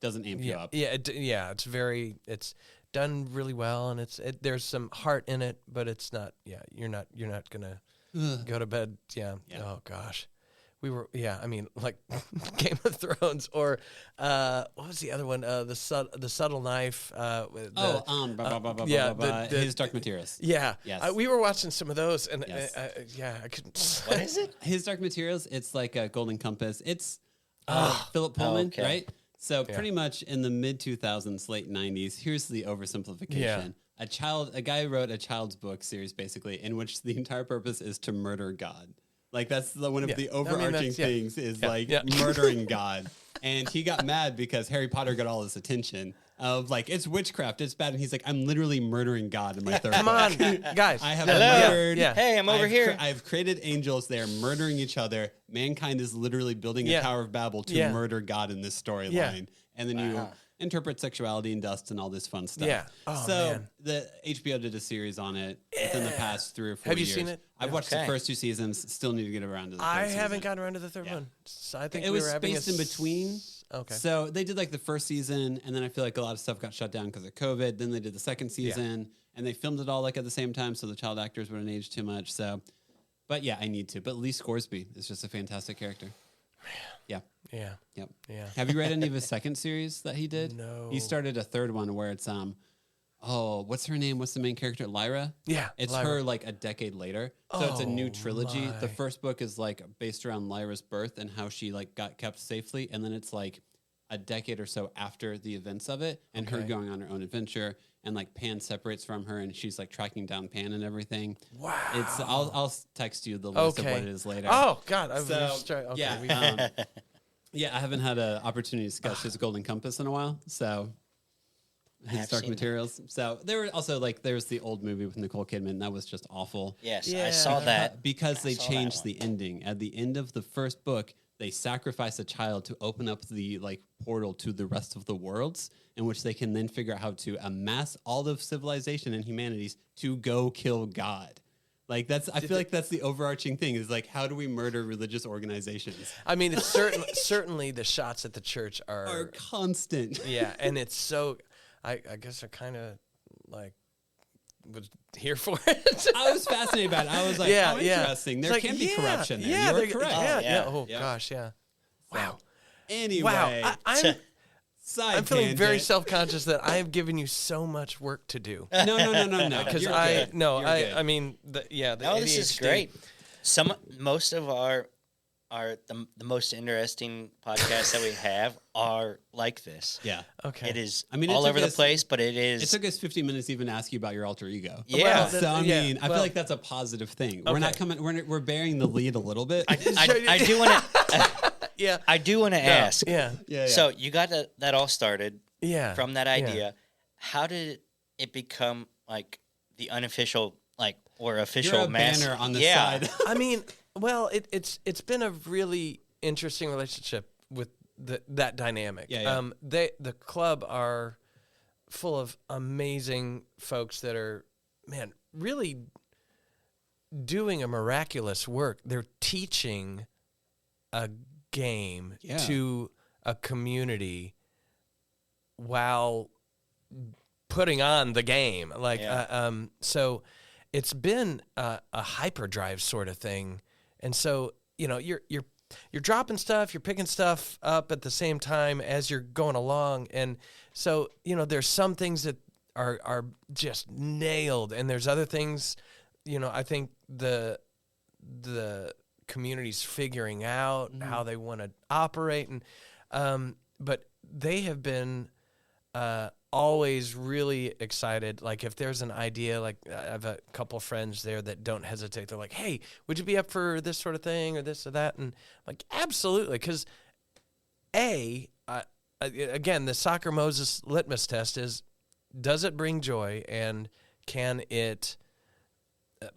Doesn't amp you up. Yeah, it's done really well, and there's some heart in it, but it's not. Yeah, you're not gonna go to bed. Yeah. Oh gosh. We were, I mean, like Game of Thrones, or what was the other one? The Subtle Knife. His Dark Materials. Yeah, yes. We were watching some of those, and I couldn't. What is it? His Dark Materials. It's like a Golden Compass. It's Philip Pullman, right? So pretty much in the mid 2000s, late 90s. Here's the oversimplification. Yeah. A guy wrote a child's book series, basically, in which the entire purpose is to murder God. Like, that's one of the overarching things is murdering God. And he got mad because Harry Potter got all this attention of like, it's witchcraft, it's bad. And he's like, I'm literally murdering God in my third book. Come on, guys. I have murdered. Hey, I'm over here. I've created angels. They are murdering each other. Mankind is literally building a Tower of Babel to murder God in this storyline. Yeah. And then you interpret sexuality and dust and all this fun stuff. Yeah. Oh, so man. the HBO did a series on it within the past 3 or 4 years. Have you seen it? I've watched the first 2 seasons. Still need to get around to the third I season. haven't gotten around to the third one. So I think it was spaced in between. Okay. So they did like the first season, and then I feel like a lot of stuff got shut down because of COVID. Then they did the second season, and they filmed it all like at the same time, so the child actors wouldn't age too much. So, but I need to. But Lee Scoresby is just a fantastic character. Yeah. Yeah. Yep. Yeah. Have you read any of his second series that he did? No. He started a third one where it's what's her name? What's the main character? Lyra? Yeah. It's Lyra. her like a decade later. So it's a new trilogy. The first book is like based around Lyra's birth and how she like got kept safely, and then it's like a decade or so after the events of it and her going on her own adventure, and like Pan separates from her and she's like tracking down Pan and everything. Wow. I'll text you the list of what it is later. Oh God. I haven't had an opportunity to discuss his Golden Compass in a while. So his Dark Materials. So there were also there's the old movie with Nicole Kidman. That was just awful. Yes, I saw that. Because they changed the ending. At the end of the first book, they sacrifice a child to open up the portal to the rest of the worlds, in which they can then figure out how to amass all of civilization and humanities to go kill God. I feel like that's the overarching thing is how do we murder religious organizations? I mean, it's certainly the shots at the church are constant. Yeah, and it's so. I guess I kind of was here for it. I was fascinated by it. I was interesting. There can be corruption there. Yeah, you're correct. Oh gosh, yeah. Wow. Anyway, wow. I'm feeling tangent. very self-conscious that I have given you so much work to do. No. Because I mean, the ADHD. This is great. Most of the most interesting podcasts that we have are like this. Yeah. Okay. It is all over the place, but it is. It took us 15 minutes to even ask you about your alter ego. Yeah. I feel like that's a positive thing. Okay. We're not coming. We're bearing the lead a little bit. I do want to. Yeah. I do want to ask. Yeah. So you got that all started. Yeah. From that idea, how did it become the unofficial or official You're a banner on the side? I mean. Well, it's been a really interesting relationship with that dynamic. Yeah. The club are full of amazing folks that are, man, really doing a miraculous work. They're teaching a game to a community while putting on the game. Like, so it's been a hyperdrive sort of thing. And so, you're dropping stuff, you're picking stuff up at the same time as you're going along. And so, there's some things that are just nailed, and there's other things, I think the community's figuring out how they want to operate. And, but they have been, always really excited. Like if there's an idea, like I have a couple friends there that don't hesitate. They're like, hey, would you be up for this sort of thing or this or that? And I'm like, absolutely. Because again, the Soccer Moses litmus test is, does it bring joy, and can it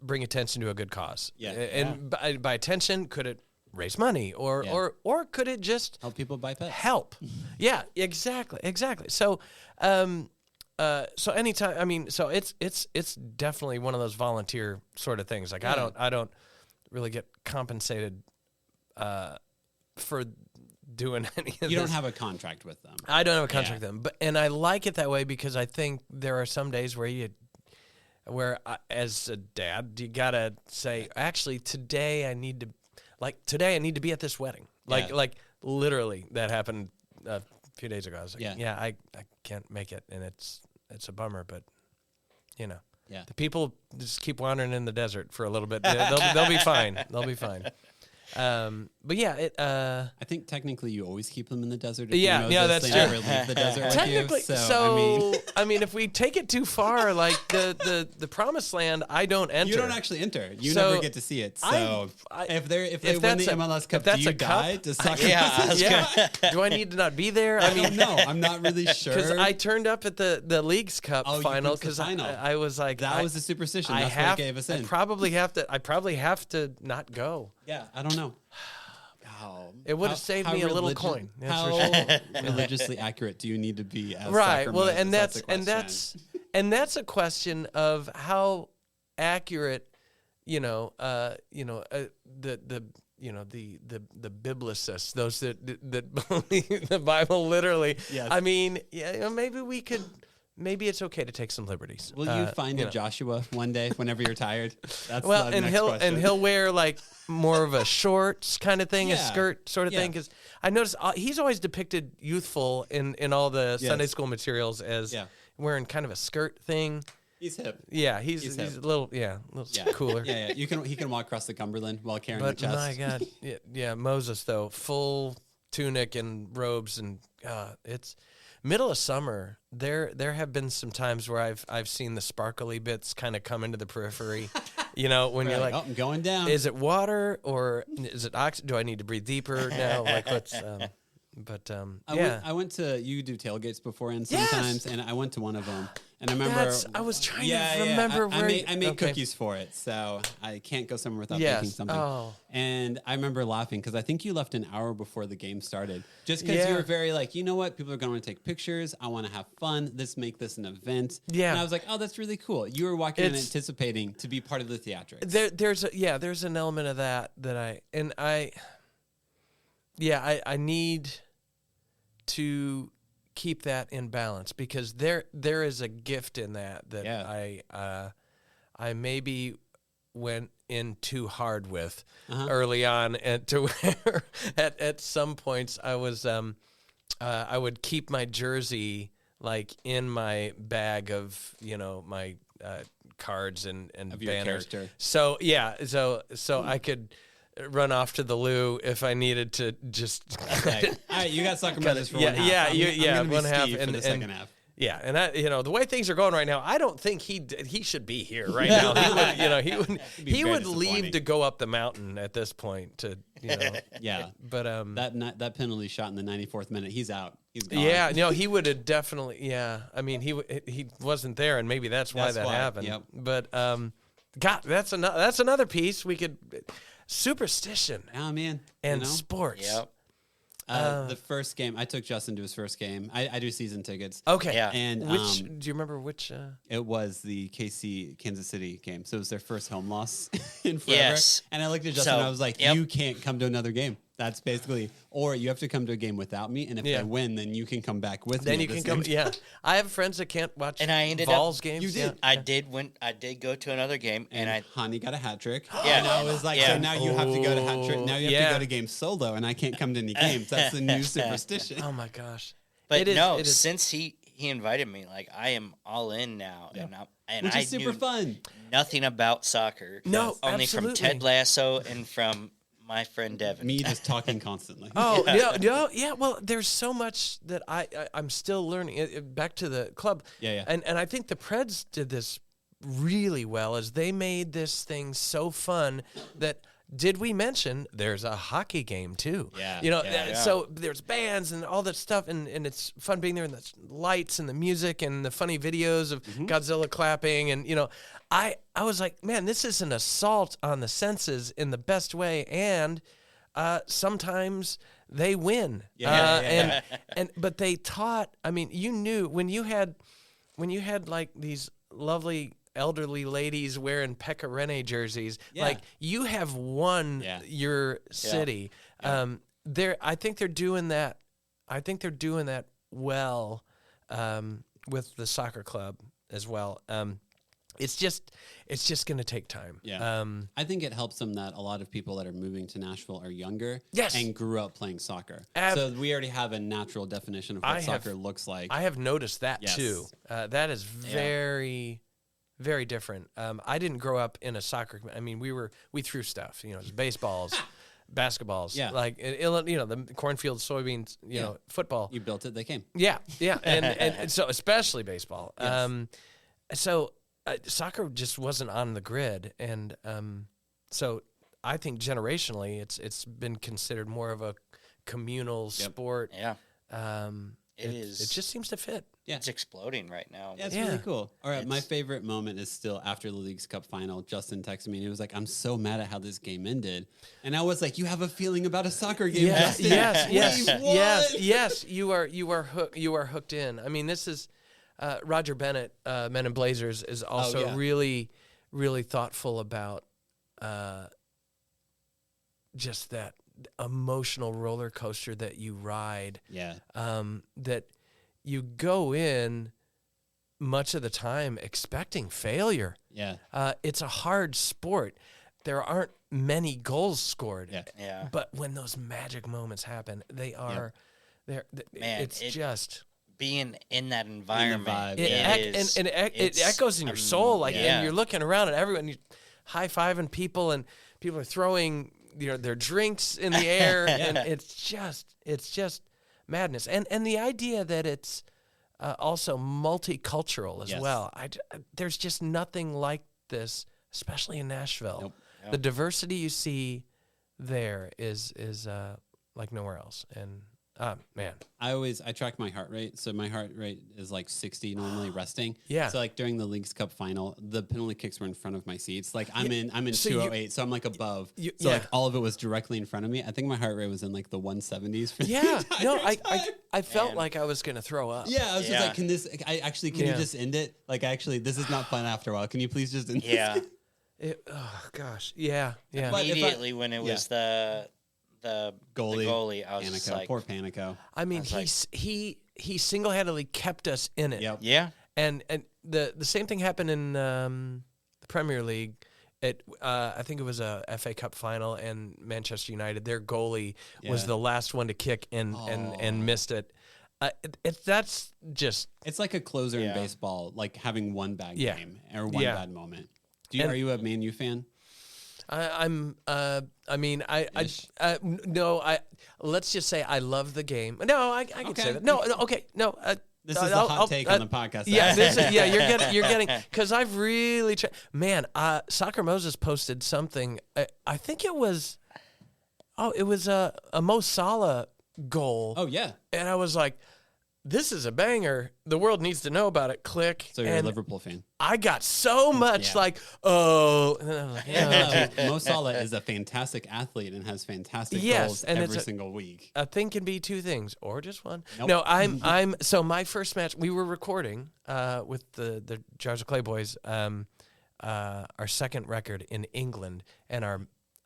bring attention to a good cause? Yeah. And by attention, could it raise money or could it just help people buy pets? Help. Yeah, exactly. So, so anytime, so it's definitely one of those volunteer sort of things. Like I don't really get compensated, for doing any of this. You don't have a contract with them. I don't have a contract with them, and I like it that way because I think there are some days where as a dad, you gotta say, actually, today I need to be at this wedding. Like literally that happened a few days ago. I was like, I can't make it, and it's a bummer, but the people just keep wandering in the desert for a little bit. They'll be fine. They'll be fine. But I think technically you always keep them in the desert. That's true. Never leave the desert Technically, with you. So I mean, if we take it too far, like the promised land, I don't enter. You don't actually enter. You never get to see it. So if they win the MLS Cup, do you die? Does soccer? Do I need to not be there? I mean, no, I'm not really sure. Because I turned up at the League's Cup final because I was like, that was the superstition. That's what gave us in. I probably have to not go. Yeah, I don't know. It would have saved me a little coin. How religiously accurate do you need to be as right? Soccer Well, Moses? and that's a question of how accurate, the biblicists, those that believe the Bible literally. Yes. I mean, maybe it's okay to take some liberties. Will you find a Joshua one day whenever you're tired? That's he'll wear like more of a shorts kind of thing, a skirt sort of thing. Because I noticed he's always depicted youthful in all the Sunday school materials as wearing kind of a skirt thing. He's hip. Yeah, he's a little cooler. Yeah. He can walk across the Cumberland while carrying the chest. My God, Moses though, full tunic and robes, and it's middle of summer. There have been some times where I've seen the sparkly bits kind of come into the periphery. When you're like, I'm going down. Is it water or is it oxygen? Do I need to breathe deeper now? Like what's I went to, you do tailgates beforehand sometimes, and I went to one of them, and I remember I was trying to remember where I made cookies for it, so I can't go somewhere without making something. And I remember laughing because I think you left an hour before the game started, just because you were very like, you know what, people are going to take pictures. I want to have fun. Let's make this an event. Yeah, and I was like, oh, that's really cool. You were walking in anticipating to be part of the theatrics. There's an element of that I need to keep that in balance because there is a gift in that I maybe went in too hard with early on, and to where at some points I was I would keep my jersey like in my bag of my cards and of banners. Your so I could run off to the loo if I needed to just. Okay. All right, you got Soccer Moses for one half. I'm 1/2 and the second half. Yeah, and the way things are going right now, I don't think he should be here right now. He would leave to go up the mountain at this point to. Yeah, but that penalty shot in the 94th minute, he's out. He's gone. Yeah, no, he would have definitely. Yeah, I mean he wasn't there, and maybe that's why that happened. Yep. But God, that's another piece we could. Superstition. Oh man. And sports. Yep. The first game, I took Justin to his first game. I do season tickets. Okay. Yeah. And Do you remember which? it was the Kansas City game. So it was their first home loss in forever. Yes. And I looked at Justin and I was like, Yep. you can't come to another game. That's basically, or you have to come to a game without me. And if I win, then you can come back with me. Then you can come. Yeah. I have friends that can't watch And I ended Vols up, games. You did. I did go to another game, and Honey got a hat trick. Yeah. And I was like, Yeah. so now you have to go to hat trick. Now you have to go to games solo, and I can't come to any games. That's the new superstition. Oh my gosh. but It is- no, it is- since he invited me, like I am all in now, and Which I is super knew fun. nothing about soccer. No, only absolutely. from Ted Lasso and from my friend Devin. Me just talking constantly. Oh yeah. Well, there's so much that I'm still learning. Back to the club. Yeah. And I think the Preds did this really well, as they made this thing so fun that. Did we mention there's a hockey game too? Yeah, So there's bands and all that stuff, and it's fun being there, and the lights and the music and the funny videos of Godzilla clapping, and I was like, man, this is an assault on the senses in the best way, and sometimes they win. But they taught. I mean, you knew when you had like these lovely elderly ladies wearing Pecorine jerseys, like you have won your city. I think they're doing that. I think they're doing that well with the soccer club as well. It's just going to take time. Yeah. I think it helps them that a lot of people that are moving to Nashville are younger and grew up playing soccer. So we already have a natural definition of what soccer looks like. I have noticed that too. That is very, very different. I didn't grow up in a soccer. I mean, we threw stuff, baseballs, basketballs, like, the cornfields, soybeans, football. You built it, they came. Yeah. And so especially baseball. So soccer just wasn't on the grid. And so I think generationally it's been considered more of a communal sport. Yeah. It just seems to fit. Yeah. It's exploding right now. Yeah, it's really cool. All right, my favorite moment is still after the Leagues Cup final. Justin texted me and he was like, I'm so mad at how this game ended. And I was like, you have a feeling about a soccer game, Justin. Yes. You are hooked in. I mean, this is Roger Bennett, Men in Blazers, is also really, really thoughtful about just that emotional roller coaster that you ride. Yeah. That you go in much of the time expecting failure. Yeah. It's a hard sport. There aren't many goals scored. Yeah. But when those magic moments happen, they are there. It's just being in that environment. It echoes in your soul. Like, and you're looking around at everyone, you're high-fiving people, and people are throwing their drinks in the air, and it's just madness. And the idea that it's also multicultural as well. There's just nothing like this, especially in Nashville. Nope. The diversity you see there is like nowhere else. And man, I track my heart rate. So my heart rate is like 60 normally resting. Yeah. So like during the Leagues Cup final, the penalty kicks were in front of my seats. Like I'm in so 208, so I'm like above. Like all of it was directly in front of me. I think my heart rate was in like the 170s for the entire time. I felt like I was going to throw up. Yeah, I was just like, can you just end it? Like, this is not fun after a while. Can you please just end this? Oh gosh. Yeah. Immediately when it was the goalie, I was just like, poor Panico. I mean, he single-handedly kept us in it. Yep. Yeah. And the same thing happened in the Premier League. I think it was a FA Cup final, and Manchester United, their goalie was the last one to kick and missed it. That's just... It's like a closer in baseball, like having one bad game or one bad moment. Are you a Man U fan? Let's just say I love the game. No, I can say that. No, okay, no. This is the hot take on the podcast. You're getting, because I've really tried. Man, Soccer Moses posted something. I think it was a Mo Salah goal. Oh yeah, and I was like, this is a banger. The world needs to know about it. Click. So you're a Liverpool fan. I got so much like, oh. And then I was like, yeah. Mo Salah is a fantastic athlete and has fantastic goals and every single week. A thing can be two things or just one. Nope. No, so my first match, we were recording with the Jars of Clay boys, our second record in England, and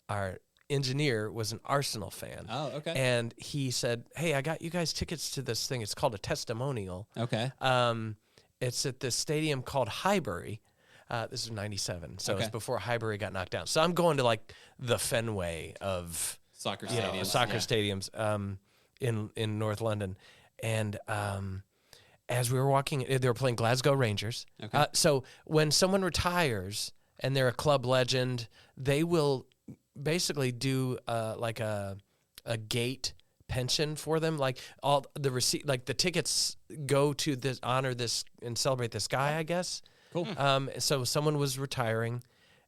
our engineer was an Arsenal fan. Oh, okay. And he said, hey, I got you guys tickets to this thing. It's called a testimonial. Okay. It's at this stadium called Highbury. This is 97, so it's before Highbury got knocked down. So I'm going to like the Fenway of soccer stadiums, stadiums in North London. And as we were walking, they were playing Glasgow Rangers. Okay. So when someone retires and they're a club legend, they will basically do like a gate pension for them, like all the receipt, like the tickets go to this, honor this and celebrate this guy, I guess. Cool. So someone was retiring,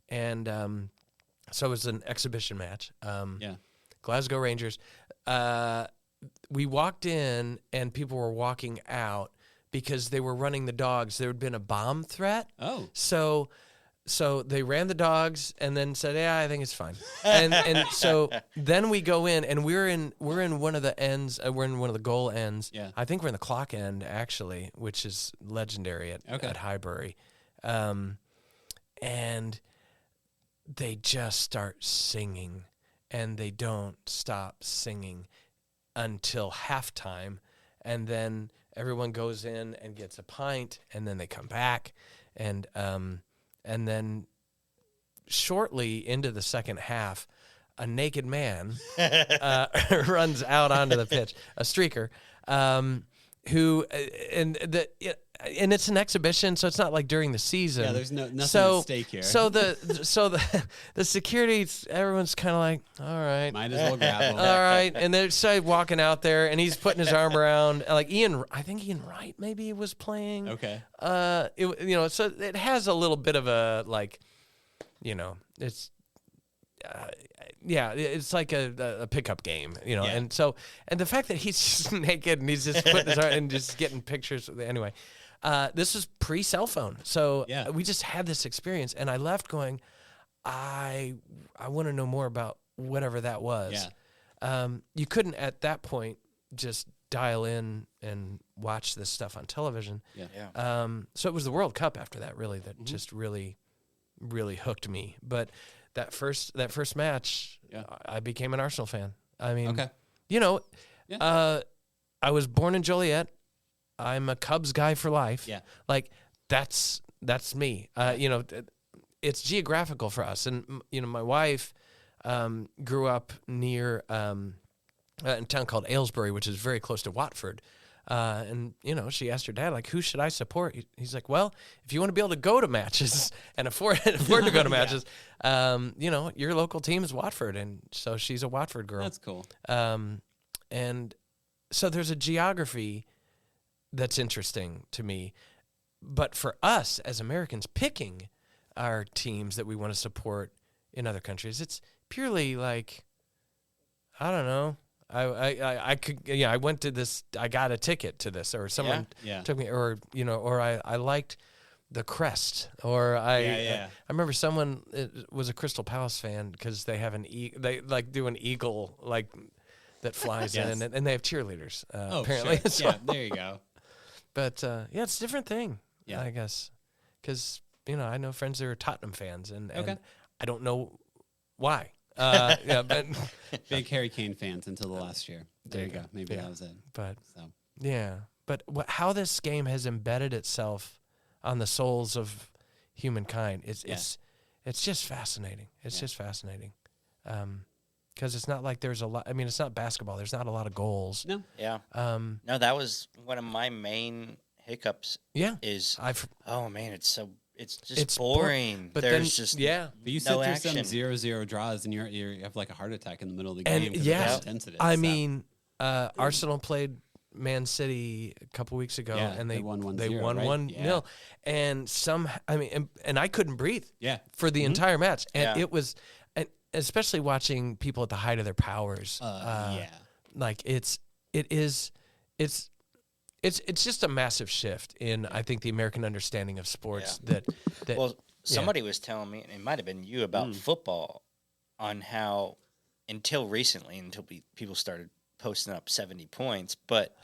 and so it was an exhibition match. Glasgow Rangers. We walked in, and people were walking out because they were running the dogs. There had been a bomb threat. Oh. So they ran the dogs and then said, "Yeah, I think it's fine." And so then we go in, and we're in one of the ends. We're in one of the goal ends. Yeah. I think we're in the clock end actually, which is legendary at Highbury. And they just start singing, and they don't stop singing until halftime, and then everyone goes in and gets a pint, and then they come back, and then shortly into the second half, a naked man runs out onto the pitch, a streaker, who and it's an exhibition, so it's not like during the season. Yeah, there's nothing at stake here. So the security, everyone's kind of like, all right, might as well grab him. all right, and they're started walking out there, and he's putting his arm around, like I think Ian Wright maybe was playing. Okay. So it has a little bit of a like, it's. It's like a pickup game, and the fact that he's just naked and he's just putting his arm and just getting pictures. Anyway, this was pre-cell phone, so we just had this experience, and I left going, I want to know more about whatever that was. Yeah. You couldn't at that point just dial in and watch this stuff on television. Yeah. So it was the World Cup after that, really, that just really, really hooked me. But that first match, I became an Arsenal fan. I mean, I was born in Joliet. I'm a Cubs guy for life. Yeah. Like that's me. It's geographical for us. And, my wife grew up near a town called Aylesbury, which is very close to Watford. And she asked her dad, like, who should I support? He's like, well, if you want to be able to go to matches and afford to go to matches, your local team is Watford. And so she's a Watford girl. That's cool. And so there's a geography that's interesting to me. But for us as Americans picking our teams that we want to support in other countries, it's purely like, I don't know. I went to this, I got a ticket to this, or someone took me, or I liked the crest, or I remember someone was a Crystal Palace fan because they have they like do an eagle like that flies in, and they have cheerleaders apparently. Sure. So, there you go. But it's a different thing, I guess, because I know friends that are Tottenham fans, and I don't know why. But big Harry Kane fans until the last year. There you go. Maybe that was it. But how this game has embedded itself on the souls of humankind, it's just fascinating. It's just fascinating. Because it's not like there's a lot. I mean, it's not basketball. There's not a lot of goals. No. Yeah. No, that was one of my main hiccups. Yeah. It's boring. But there's then, just But you sit no through action. some 0-0 draws, and you have like a heart attack in the middle of the game. And How intense it is. I mean, Arsenal played Man City a couple weeks ago, and they won 1-0, and and I couldn't breathe. For the entire match, and it was, and especially watching people at the height of their powers. Like it's it's just a massive shift in, I think, the American understanding of sports. That well, somebody was telling me, and it might have been you, about football, on how until recently, until people started posting up 70 points, but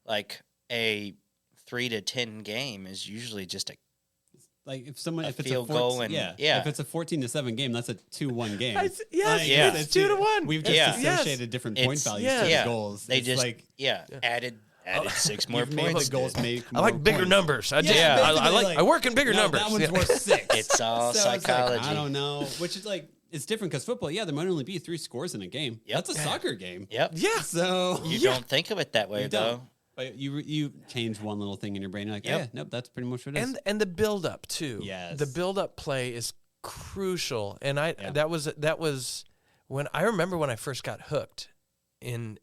like a 3 to 10 game is usually just like if it's field goal, and if it's a 14-7 game, that's a 2-1 game. It's 2-1. We've just associated different point values to the goals. They just added 6 more points. The goals make I like bigger numbers. I work in bigger numbers. That one's worth 6. It's all psychology. I don't know, which is like, it's different because football, there might only be 3 scores in a game. Yep. That's a soccer game. Yep. Yeah. So you don't think of it that way, though. But you change one little thing in your brain. You're like, nope, that's pretty much what it is. And the build up too. Yes. The build up play is crucial. And that was when I remember when I first got hooked in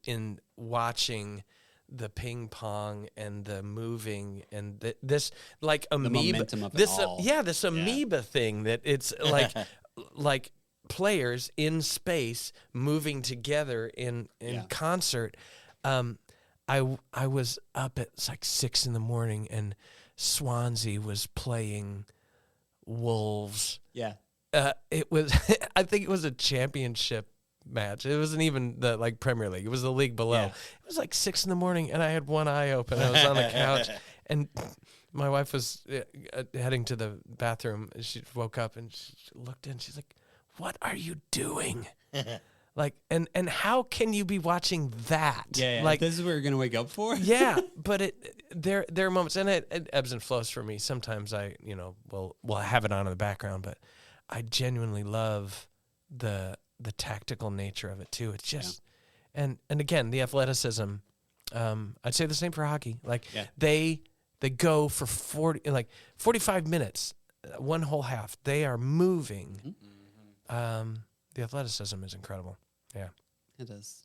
watching the ping pong and the moving and this like amoeba, the momentum of it all. This amoeba thing that it's like players in space moving together in concert. I was up at like 6 a.m. and Swansea was playing Wolves. Yeah. It was I think it was a championship match. It wasn't even the like Premier League. It was the league below. Yeah. It was like 6 a.m. and I had one eye open. I was on the couch and my wife was heading to the bathroom. She woke up and she looked in. She's like, "What are you doing?" Like, and how can you be watching that? Yeah, like this is what you're gonna wake up for. Yeah, but there are moments, and it ebbs and flows for me. Sometimes I, will have it on in the background, but I genuinely love the tactical nature of it too. It's just, and again, the athleticism. I'd say the same for hockey. Like they go for 45 minutes, one whole half. They are moving. The athleticism is incredible. Yeah, it is.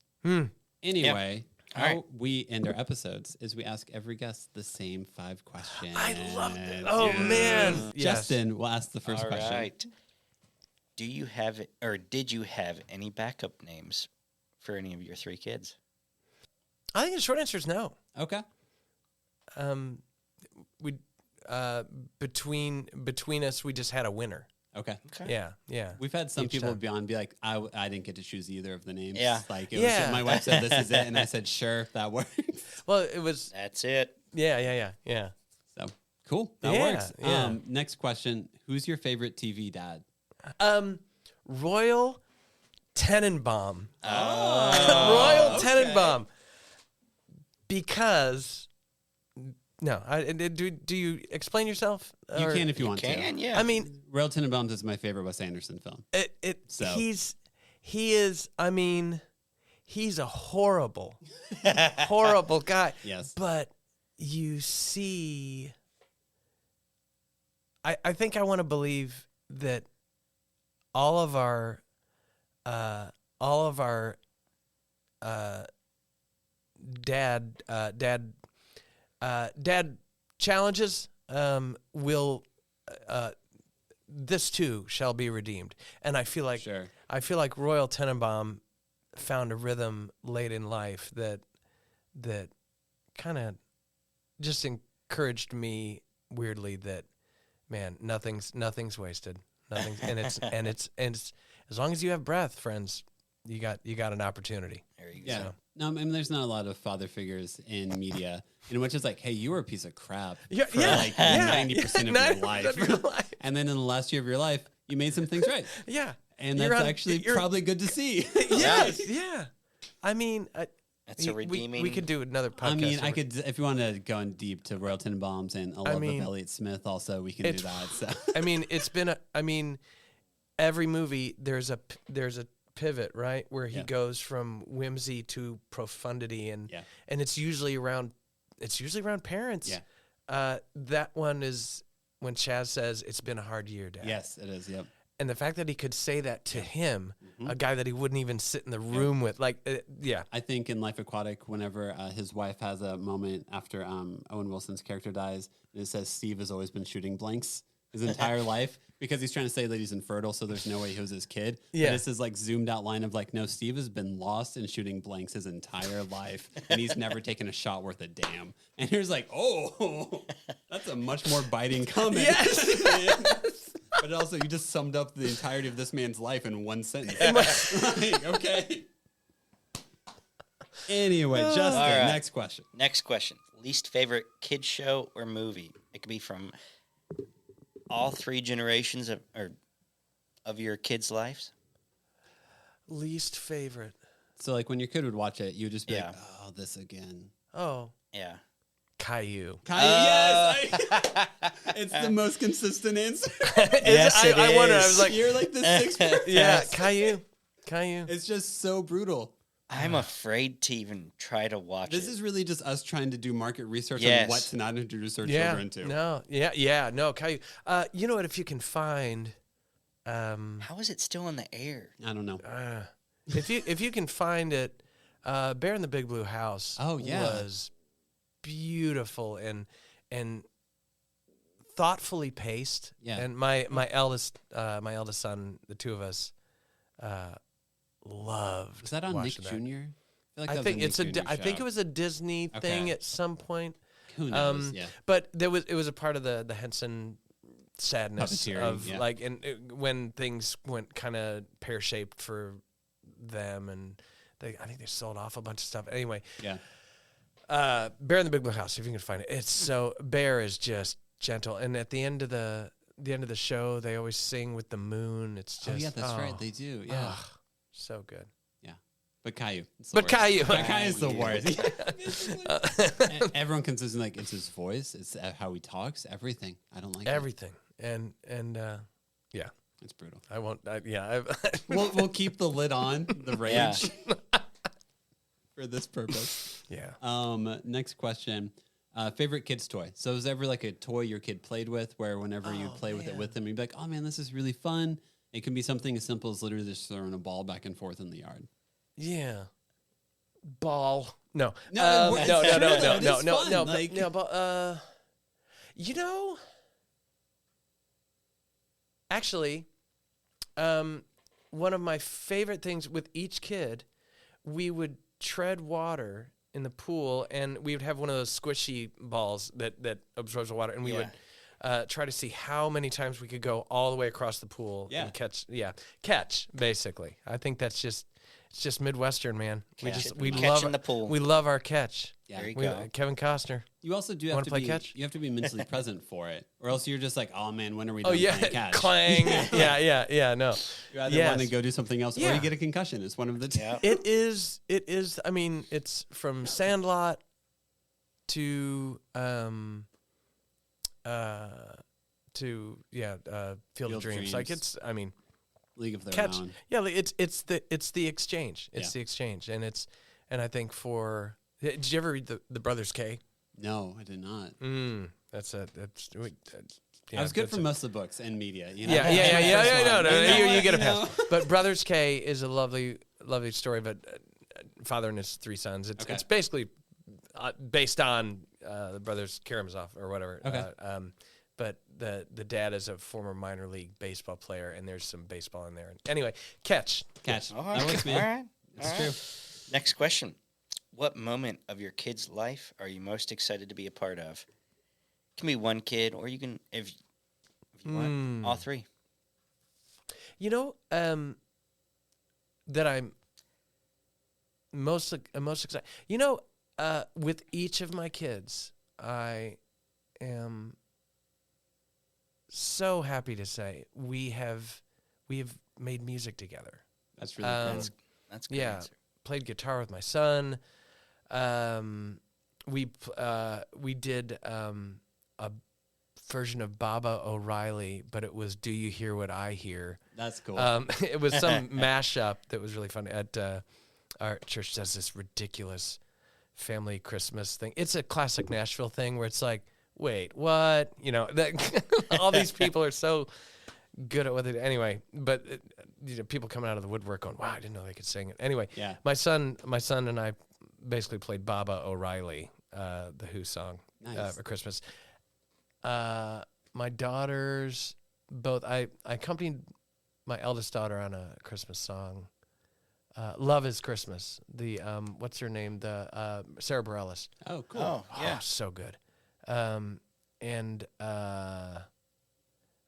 Anyway, how we end our episodes is we ask every guest the same 5 questions. I love it. Oh man, Justin, we'll ask the first question. All right. Do you have or did you have any backup names for any of your 3 kids? I think the short answer is no. Okay. We between us, we just had a winner. Okay. Yeah. We've had some people be like, I didn't get to choose either of the names. Yeah. Like, it was my wife said, this is it. And I said, sure, that works. Well, it was. That's it. Yeah. So, cool. That works. Yeah. Next question. Who's your favorite TV dad? Royal Tenenbaum. Royal Tenenbaum. Because... No, do you explain yourself? You can if you want to. Yeah. I mean, Royal Tenenbaums is my favorite Wes Anderson film. He is. I mean, he's a horrible guy. Yes, but you see, I think I want to believe that all of our dad challenges will this too shall be redeemed, and I feel like Royal Tenenbaum found a rhythm late in life that kind of just encouraged me weirdly that, man, nothing's wasted, and it's as long as you have breath, friends, you got an opportunity. There you go. Yeah. No, I mean, there's not a lot of father figures in media, which is like, hey, you were a piece of crap for 90% of your life. And then in the last year of your life, you made some things right. Yeah. And that's actually probably good to see. Yes. Yeah. I mean, that's a redeeming. We could do another podcast. I mean, I could, if you want to go in deep to Royal Tenenbaums and a love of Elliott Smith also, we can do that. So. I mean, it's been every movie, there's a pivot, right, where he goes from whimsy to profundity, and it's usually around parents. That one is when Chaz says, "It's been a hard year, Dad." Yes, it is. Yep. And the fact that he could say that to him, a guy that he wouldn't even sit in the room with, I think in Life Aquatic, whenever his wife has a moment after Owen Wilson's character dies, and it says Steve has always been shooting blanks his entire life. because he's trying to say that he's infertile, so there's no way he was his kid. Yeah. And this is like zoomed out line of like, no, Steve has been lost in shooting blanks his entire life, and he's never taken a shot worth a damn. And here's like, oh, that's a much more biting comment. Yes. But also, you just summed up the entirety of this man's life in one sentence. Like, okay. Anyway, Justin, right. next question. Next question. Least favorite kid show or movie? It could be from all three generations of your kids' lives. Least favorite. So, like, when your kid would watch it, you would just be Yeah. like, oh, this again. Oh, Yeah. Caillou. Yes! It's the most consistent answer. Yes, it I wonder. I is. was like, You're like the sixth person. yeah, Caillou. It's just so brutal. I'm afraid to even try to watch This it. is really just us trying to do market research Yes. on what to not introduce our Yeah. children to. No, Caillou. You know what? If you can find, How is it still in the air? I don't know. if you can find it, Bear in the Big Blue House. Oh, yeah. Was beautiful and thoughtfully paced. Yeah. And my eldest son, the two of us, loved. Was that on Nick watching Jr.? that. I feel like I that think was a Nick Jr. I think show. it was a Disney thing Okay. at some point. Who knows? But it was a part of the Henson sadness Puppeteering, of yeah. like, and when things went kind of pear shaped for them, and I think they sold off a bunch of stuff. Anyway, Yeah. Bear in the Big Blue House, if you can find it. It's so Bear is just gentle, and at the end of the show, they always sing with the moon. It's just Oh, yeah, that's right. They do. Yeah. so good. But Caillou. But Caillou. But Caillou's the worst. Everyone considers like it's his voice, it's how he talks, everything. I don't like Everything, and yeah, It's brutal. I won't. We'll keep the lid on the rage Yeah. for this purpose. Yeah. Next question. Favorite kid's toy. So is there ever like a toy your kid played with where whenever you play with it with them, you'd be like, oh man, this is really fun. It can be something as simple as literally just throwing a ball back and forth in the yard. Yeah. Ball. No. No, it's No. true, though. No. It No. is No. fun, No. like- No. But you know, actually, one of my favorite things with each kid, we would tread water in the pool, and we would have one of those squishy balls that absorbs the water, and we would try to see how many times we could go all the way across the pool and catch. Yeah, catch basically. I think it's just Midwestern, man. We Catch love in the pool. We love our catch. Yeah. There you go. Kevin Costner. You also do have Wanna to play be catch? you have to be mentally present for it, or else you're just like, oh man, when are we Oh done yeah, playing catch? clang. Yeah. No, You either Yes. want to go do something else, or Yeah. you get a concussion. It's one of the two. Yeah. It is. I mean, it's from Sandlot to Field of Dreams. Like Dreams. I mean, League of Their catch. Own. Yeah, like, it's the exchange. It's Yeah. the exchange, and I think for. Did you ever read the Brothers K? No, I did not. That's. I was good for most of the books and media. You know? Yeah. No, you get a know. pass. But Brothers K is a lovely story. But father and his three sons. It's basically based on the brothers Karamazov or whatever. Okay. But the dad is a former minor league baseball player, and there's some baseball in there. Anyway, catch. All That works, man. All right. That's All true. right. Next question. What moment of your kid's life are you most excited to be a part of? It can be one kid, or you can, if you want, all three. You know, that I'm most excited. You know, with each of my kids, I am so happy to say we have made music together. That's really cool. That's good. Yeah, Answer. played guitar with my son. We did a version of Baba O'Reilly, but it was "Do You Hear What I Hear?" That's cool. It was some mashup that was really fun. At our church does this ridiculous family Christmas thing. It's a classic Nashville thing where it's like, wait, what? You know, all these people are so good at what they do. Anyway, but people coming out of the woodwork going, wow, I didn't know they could sing it. Anyway, Yeah. my son and I basically played Baba O'Reilly, the Who song Nice. for Christmas. My daughters, both. I accompanied my eldest daughter on a Christmas song. Love is Christmas. The what's her name? The Sarah Bareilles. Oh, cool. Oh, yeah. So good. And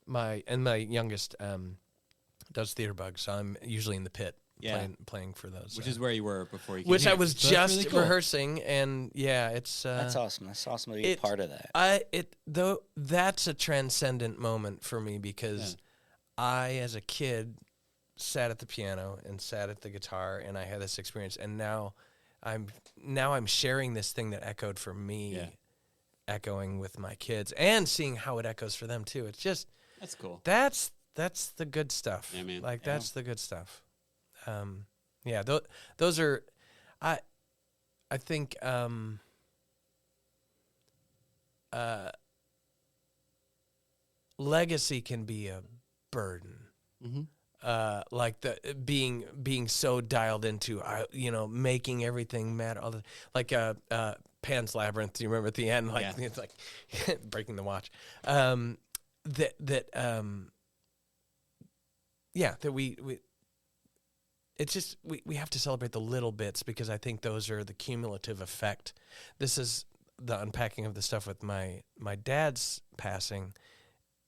my youngest does theater bug, so I'm usually in the pit playing for those. Which is where you were before you came Which here. I was So just really cool. rehearsing, and it's That's awesome. That's awesome to be a part of that. That's a transcendent moment for me because I, as a kid, sat at the piano and sat at the guitar, and I had this experience, and now I'm sharing this thing that echoed for me, echoing with my kids, and seeing how it echoes for them too. It's just that's cool. That's the good stuff. Yeah, man. Like that's the good stuff. Those are, I think legacy can be a burden. Mm-hmm. Like the being so dialed into, making everything matter. Like Pan's Labyrinth. Do you remember at the end? Like it's like breaking the watch. That we it's just we have to celebrate the little bits because I think those are the cumulative effect. This is the unpacking of the stuff with my dad's passing.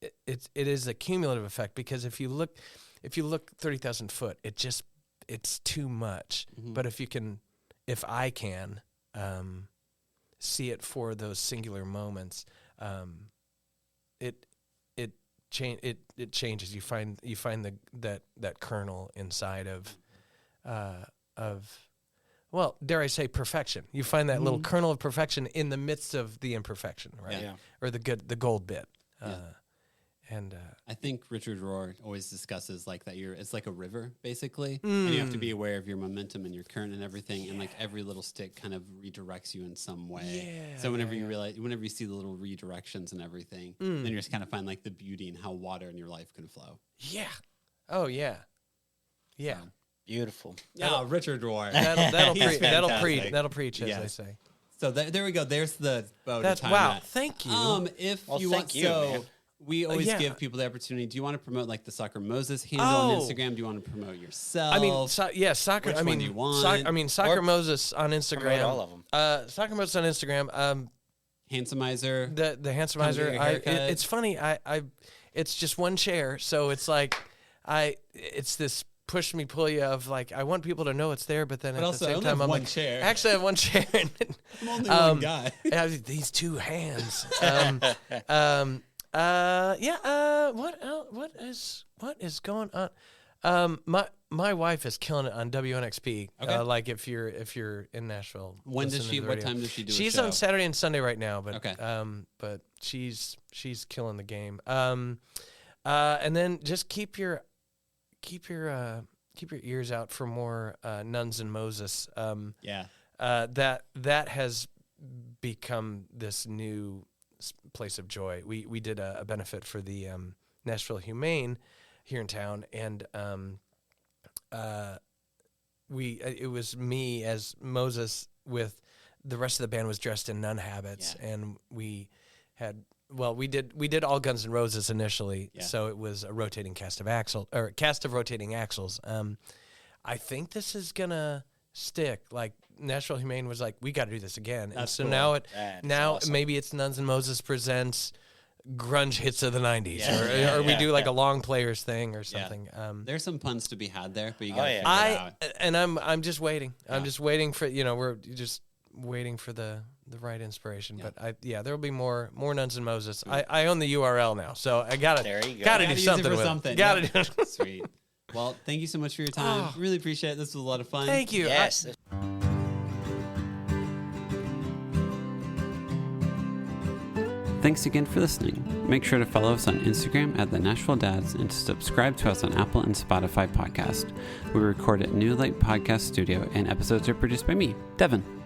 It is a cumulative effect because if you look 30,000 foot, it's too much. Mm-hmm. But if I can see it for those singular moments, it changes. You find that kernel inside of well, dare I say perfection. You find that little kernel of perfection in the midst of the imperfection, right? Yeah. Or the gold bit. And I think Richard Rohr always discusses like that it's like a river basically, and you have to be aware of your momentum and your current and everything, and like every little stick kind of redirects you in some way. Yeah, so whenever you see the little redirections and everything, then you just kind of find like the beauty in how water in your life can flow. Yeah. Oh yeah. Yeah. Beautiful. Yeah, Richard Rohr. That'll preach, as they say. So there we go. There's the bow. That's wow. Thank you. If you want, man. We always give people the opportunity. Do you want to promote like the Soccer Moses handle on Instagram? Do you want to promote yourself? I mean, soccer. Which one do you want? Soccer Moses on Instagram. All of them. Soccer Moses on Instagram. Handsomizer. The Handsomizer. It's funny. It's just one chair, so it's like it's this push me pull you of like I want people to know it's there, but then at the same time I'm like, chair. Actually, I have one chair. I'm only one guy. I have these two hands. What is going on? My wife is killing it on WNXP. Okay. Like if you're in Nashville. When does she? What time does she do? She's a show? on Saturday and Sunday right now, but okay. But she's killing the game. And then just keep your ears out for more Nuns and Moses. That has become this new place of joy. We did a benefit for the Nashville Humane here in town, and it was me as Moses with the rest of the band was dressed in nun habits, and we did all Guns N' Roses initially, so it was a rotating cast of rotating axles. I think this is gonna stick. Like Nashville Humane was like, we got to do this again, and so cool. now awesome. Maybe it's Nuns and Moses presents grunge hits of the 90s, or we do like a long players thing or something. There's some puns to be had there, but you got to figure it out. I'm just waiting. I'm just waiting for we're just waiting for the right inspiration. But there will be more Nuns and Moses. I own the URL now, so I gotta do something with it. Gotta do it. Sweet. Well, thank you so much for your time. Really appreciate it. This was a lot of fun. Thank you. Yes. Thanks again for listening. Make sure to follow us on Instagram at the Nashville Dads and to subscribe to us on Apple and Spotify podcast. We record at New Light Podcast Studio, and episodes are produced by me, Devin.